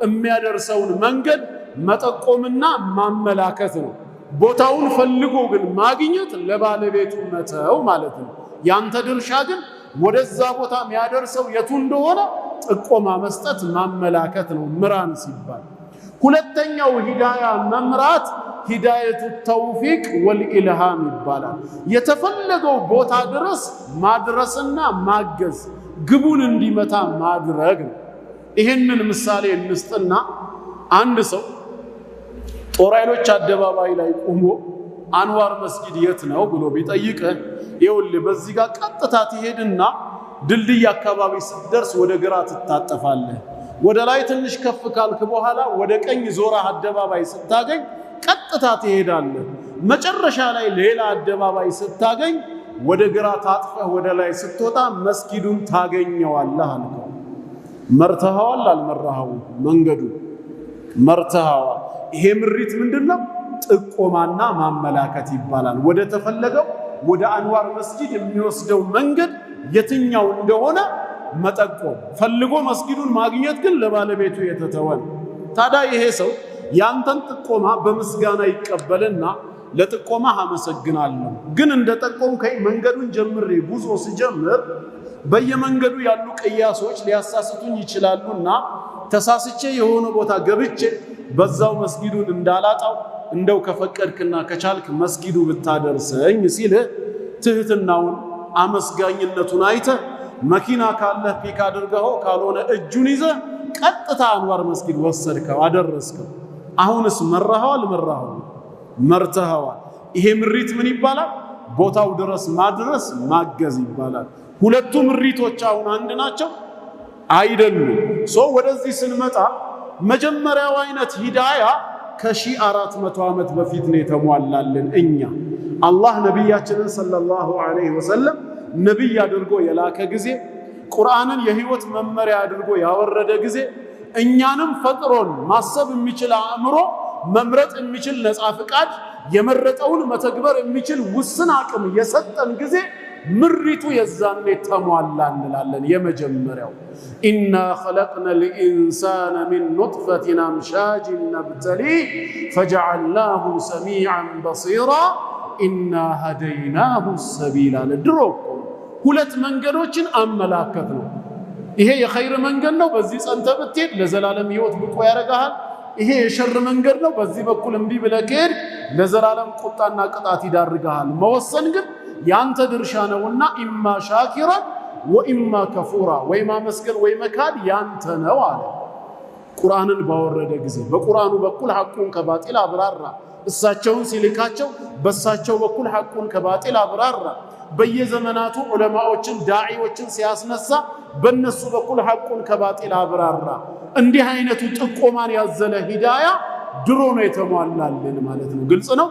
የሚያደርሰውን መንገድ መጠቆምና ማመላከት ነው። ቦታውን ፈልጎ ግን ማግኘት ለባለቤቱ መተው ማለት ነው። ያንተ ድርሻ ግን ወደዛ ቦታ የሚያደርሰው የቱ እንደሆነ ጥቆማ መስጠት ማመላከት ነው ምራን ሲባል። ሁለተኛው ሂዳያ መምራት ሂዳየቱ ተውፊቅ ወልኢልሃም ይባላል። የተፈለገው ቦታ ድረስ ማድረስና ማገዝ ግቡን እንዲመታ ማድረግ ነው። ይህንን ምሳሌ እንስጥና አንድ ሰው ጦር ኃይሎች አደባባይ ላይ ቆሞ አንዋር መስጊድ የት ነው ብሎ ቢጠይቅህ ይኸውልህ በዚህ ጋር ቀጥታ ትሄድና ድልድይ አካባቢ ስትደርስ ወደ ግራ ትታጠፋለህ። ወደ ላይ ትንሽ ከፍ ካልክ በኋላ ወደ ቀኝ ዞራ አደባባይ ስታገኝ ቀጥታ ትሄዳለህ። መጨረሻ ላይ ሌላ አደባባይ ስታገኝ ወደ ግራ ታጥፈህ ወደ ላይ ስትወጣ መስጊዱን ታገኘዋለህ አልከው። መርተሃዋል አልመራኸውም? መንገዱ መርተሃዋል። ይሄ ምሪት ምንድነው? ጥቆማና ማመላከት ይባላል። ወደ ተፈለገው ወደ አንዋር መስጊድ የሚወስደው መንገድ የትኛው እንደሆነ መጠቆም፣ ፈልጎ መስጊዱን ማግኘት ግን ለባለቤቱ የተተወ። ታዲያ ይሄ ሰው ያንተን ጥቆማ በምስጋና ይቀበልና ለጥቆማ አመሰግናለሁ፣ ግን እንደ ጠቆምከኝ መንገዱን ጀምሬ ጉዞ ስጀምር በየመንገዱ ያሉ ቅያሶች ሊያሳስቱኝ ይችላሉና ተሳስቼ የሆነ ቦታ ገብቼ በዛው መስጊዱን እንዳላጣው እንደው ከፈቀድክና ከቻልክ መስጊዱ ብታደርሰኝ ሲልህ ትህትናውን አመስጋኝነቱን አይተህ መኪና ካለህ ፒክ አድርገው ካልሆነ እጁን ይዘህ ቀጥታ አንዋር መስጊድ ወሰድከው አደረስከው። አሁንስ መራኸው አልመራኸው? መርተኸዋል። ይሄ ምሪት ምን ይባላል? ቦታው ድረስ ማድረስ ማገዝ ይባላል። ሁለቱ ምሪቶች አሁን አንድ ናቸው አይደሉም? ወደዚህ ስንመጣ መጀመሪያው አይነት ሂዳያ ከ1400 ዓመት በፊት ነው የተሟላልን። እኛ አላህ ነቢያችንን ሰለላሁ ዐለይሂ ወሰለም ነቢይ አድርጎ የላከ ጊዜ ቁርአንን የህይወት መመሪያ አድርጎ ያወረደ ጊዜ እኛንም ፈጥሮን ማሰብ የሚችል አእምሮ መምረጥ የሚችል ነፃ ፍቃድ የመረጠውን መተግበር የሚችል ውስን አቅም የሰጠን ጊዜ ምሪቱ የዛኔ ተሟላ እንላለን። የመጀመሪያው ኢና ኸለቅነ ልኢንሳነ ሚን ኑጥፈቲን አምሻጅን ነብተሊህ ፈጀዐልናሁ ሰሚዐን በሲራ ኢና ሀደይናሁ ሰቢላ። ድሮ ሁለት መንገዶችን አመላከት ነው። ይሄ የኸይር መንገድ ነው፣ በዚህ ጸንተ ብትሄድ ለዘላለም ህይወት ብቁ ያደርግሃል። ይሄ የሸር መንገድ ነው፣ በዚህ በኩል እምቢ ብለህ ከሄድክ ለዘላለም ቁጣና ቅጣት ይዳርግሃል። መወሰን ግን ያንተ ድርሻ ነውና ኢማ ሻኪራ ወኢማ ከፉራ፣ ወይ ማመስገን ወይ መካድ ያንተ ነው አለ። ቁርአንን ባወረደ ጊዜ በቁርአኑ በኩል ሐቁን ከባጢል አብራራ። እሳቸውን ሲልካቸው በእሳቸው በኩል ሐቁን ከባጢል አብራራ። በየዘመናቱ ዑለማዎችን ዳዒዎችን ሲያስነሳ በእነሱ በኩል ሐቁን ከባጢል አብራራ። እንዲህ አይነቱ ጥቆማን ያዘለ ሂዳያ ድሮ ነው የተሟላልን ማለት ነው። ግልጽ ነው።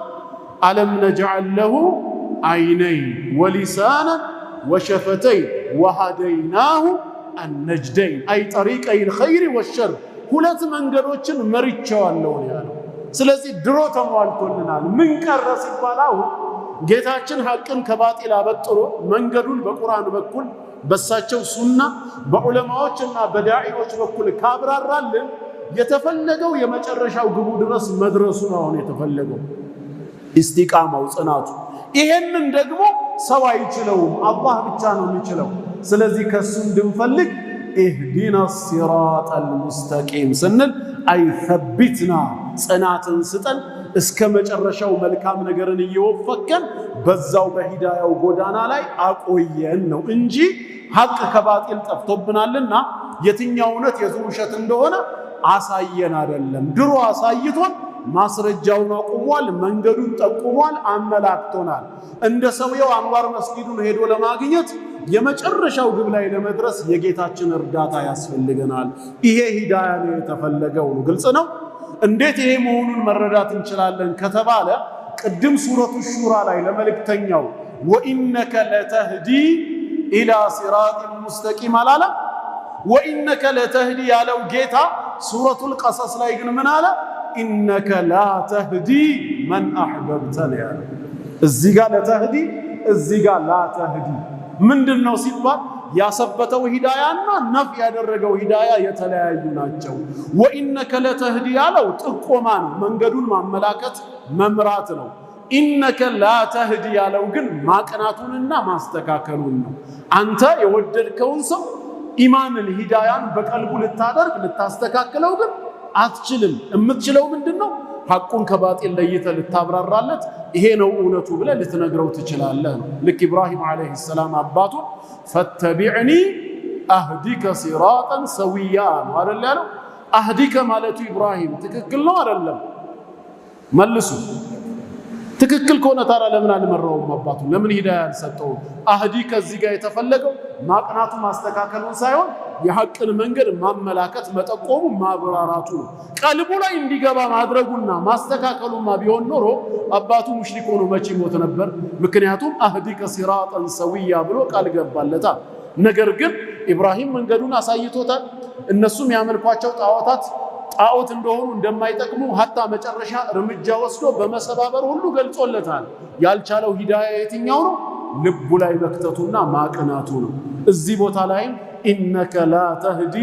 አለም ነጅዐል ለሁ ዐይነይን ወሊሳናን ወሸፈተይን ወሀደይናሁ አነጅደይን አይ ጠሪቀይል ኸይሪ ወሸር ሁለት መንገዶችን መርቼዋለሁ ያለው። ስለዚህ ድሮ ተሟልቶልናል። ምን ቀረ ሲባል አሁን ጌታችን ሐቅን ከባጢል አበጥሮ መንገዱን በቁርአን በኩል በሳቸው ሱና በዑለማዎችና በዳዒዎች በኩል ካብራራልን የተፈለገው የመጨረሻው ግቡ ድረስ መድረሱ ነው አሁን የተፈለገው ኢስቲቃማው ጽናቱ። ይሄንን ደግሞ ሰው አይችለውም፣ አላህ ብቻ ነው የሚችለው። ስለዚህ ከሱ እንድንፈልግ ኢህዲና ሲራጠል ሙስተቂም ስንል አይ ሰቢትና ጽናትን ስጠን እስከ መጨረሻው መልካም ነገርን እየወፈቀን በዛው በሂዳያው ጎዳና ላይ አቆየን ነው እንጂ ሐቅ ከባጢል ጠፍቶብናልና የትኛው እውነት የቱ ውሸት እንደሆነ አሳየን አይደለም። ድሮ አሳይቶን ማስረጃውን አቁሟል፣ መንገዱን ጠቁሟል፣ አመላክቶናል። እንደ ሰውየው አንዋር መስጊዱን ሄዶ ለማግኘት የመጨረሻው ግብ ላይ ለመድረስ የጌታችን እርዳታ ያስፈልገናል። ይሄ ሂዳያ ነው የተፈለገው ነው። ግልጽ ነው። እንዴት ይሄ መሆኑን መረዳት እንችላለን ከተባለ ቅድም ሱረቱ ሹራ ላይ ለመልእክተኛው ወኢነከ ለተህዲ ኢላ ሲራጢን ሙስተቂም አላለ? ወኢነከ ለተህዲ ያለው ጌታ ሱረቱል ቀሰስ ላይ ግን ምን አለ? ኢነከ ላ ተህዲ መን አሕበብተ ያለ። እዚህ ጋር ለተህዲ፣ እዚህ ጋር ላ ተህዲ ምንድን ነው ሲባል ያሰበተው ሂዳያና ነፍ ያደረገው ሂዳያ የተለያዩ ናቸው። ወኢነከ ለተህዲ ያለው ጥቆማ ነው፣ መንገዱን ማመላከት መምራት ነው። ኢነከ ላ ተህዲ ያለው ግን ማቅናቱንና ማስተካከሉን ነው። አንተ የወደድከውን ሰው ኢማንን ሂዳያን በቀልቡ ልታደርግ ልታስተካክለው ግን አትችልም። የምትችለው ምንድነው? ሐቁን ከባጢል ለይተህ ልታብራራለት ይሄ ነው እውነቱ ብለህ ልትነግረው ትችላለህ ነው። ልክ ኢብራሂም ዓለይሂ ሰላም አባቱን ፈተቢዕኒ አህዲከ ሲራጠን ሰዊያ ነው አይደል ያለው? አህዲከ ማለቱ ኢብራሂም ትክክል ነው አይደለም? መልሱ። ትክክል ከሆነ ታዲያ ለምን አልመራውም አባቱን? ለምን ሂዳያ አልሰጠውም? አህዲከ እዚህ ጋር የተፈለገው ማቅናቱ ማስተካከሉን ሳይሆን የሐቅን መንገድ ማመላከት መጠቆሙ ማብራራቱ ነው። ቀልቡ ላይ እንዲገባ ማድረጉና ማስተካከሉማ ቢሆን ኖሮ አባቱ ሙሽሪክ ሆኖ መቼ ሞት ነበር። ምክንያቱም አህዲከ ሲራጠን ሰዊያ ብሎ ቃል ገባለታ። ነገር ግን ኢብራሂም መንገዱን አሳይቶታል። እነሱም ያመልኳቸው ጣዖት እንደሆኑ እንደማይጠቅሙ ሀታ መጨረሻ እርምጃ ወስዶ በመሰባበር ሁሉ ገልጾለታል። ያልቻለው ሂዳያ የትኛው ነው? ልቡ ላይ መክተቱና ማቅናቱ ነው። እዚህ ቦታ ላይም ኢነከ ላ ተህዲ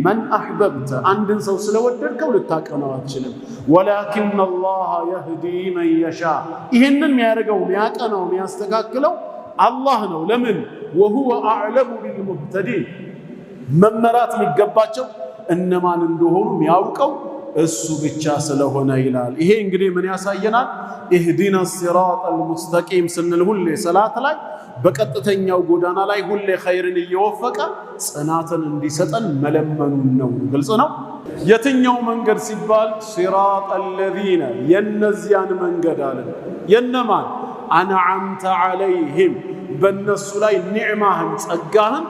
መን አሕበብተ አንድን ሰው ስለወደድከው ልታቀናው አትችልም። ወላኪን አላህ የህዲ መን የሻ ይህንን የሚያደርገው የሚያቀናው የሚያስተካክለው አላህ ነው። ለምን? ወሁወ አዕለሙ ቢልሙህተዲን መመራት የሚገባቸው እነማን እንደሆኑ የሚያውቀው እሱ ብቻ ስለሆነ ይላል። ይሄ እንግዲህ ምን ያሳየናል? ኢህዲና ሲራጠል ሙስተቂም ስንል ሁሌ ሰላት ላይ በቀጥተኛው ጎዳና ላይ ሁሌ ኸይርን እየወፈቀ ጽናትን እንዲሰጠን መለመኑን ነው። ግልጽ ነው። የትኛው መንገድ ሲባል ሲራጠል ለዚነ የነዚያን መንገድ አለ። የነማን? አንዓምተ ዐለይሂም በእነሱ ላይ ኒዕማህን ጸጋህን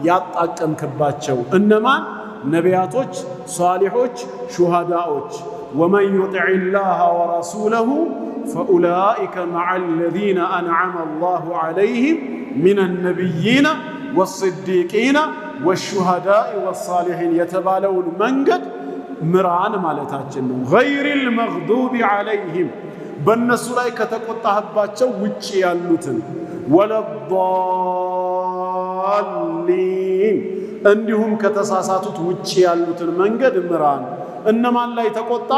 ያጣቀምክባቸው እነማን? ነቢያቶች፣ ሷሊሖች፣ ሹሃዳዎች። ወመን ዩጢዕ ላህ ወረሱለሁ ፈኡላኢከ መዐ ለዚነ አንዐመ አላሁ ዐለይሂም ሚነ ነቢይነ ወስዲቂነ ወሹሃዳኢ ወሳሊሒን የተባለውን መንገድ ምራን ማለታችን ነው። ገይሪል መግዱቢ ዐለይሂም በእነሱ ላይ ከተቆጣህባቸው ውጭ ያሉትን፣ ወለዷሊን እንዲሁም ከተሳሳቱት ውጭ ያሉትን መንገድ ምራን። እነማን ላይ ተቆጣ?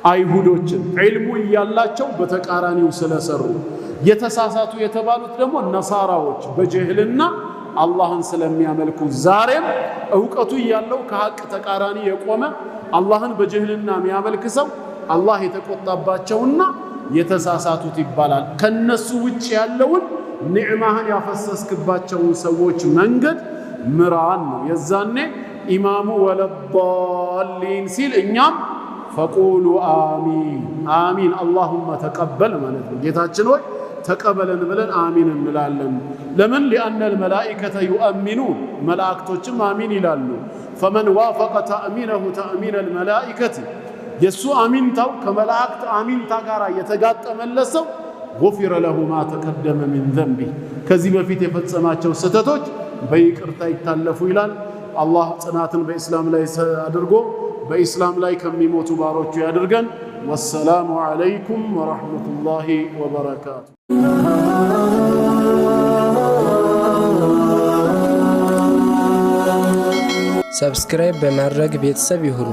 አይሁዶችን ዒልሙ እያላቸው በተቃራኒው ስለሰሩ። የተሳሳቱ የተባሉት ደግሞ ነሳራዎች በጀህልና አላህን ስለሚያመልኩ ዛሬም እውቀቱ እያለው ከሐቅ ተቃራኒ የቆመ አላህን በጀህልና የሚያመልክ ሰው አላህ የተቆጣባቸውና የተሳሳቱት ይባላል። ከነሱ ውጭ ያለውን ኒዕማህን ያፈሰስክባቸውን ሰዎች መንገድ ምራን ነው። የዛኔ ኢማሙ ወለዷሊን ሲል እኛም ፈቁሉ አሚን አሚን አላሁመ ተቀበል ማለት ነው። ጌታችን ሆይ ተቀበለን ብለን አሚን እንላለን። ለምን لأن الملائكة يؤمنون መላእክቶችም አሚን ይላሉ። فمن وافق تأمينه تأمين الملائكة የሱ አሚንታው ከመላእክት አሚንታ ጋር የተጋጠመለት ሰው غفر له ما تقدم من ذنبه ከዚህ በፊት የፈጸማቸው ስህተቶች በይቅርታ ይታለፉ ይላል። አላህ ጽናትን በእስላም ላይ አድርጎ በእስላም ላይ ከሚሞቱ ባሮቹ ያድርገን። ወሰላሙ ዐለይኩም ወረሕመቱላሂ ወበረካቱ። ሰብስክራይብ በማድረግ ቤተሰብ ይሁኑ።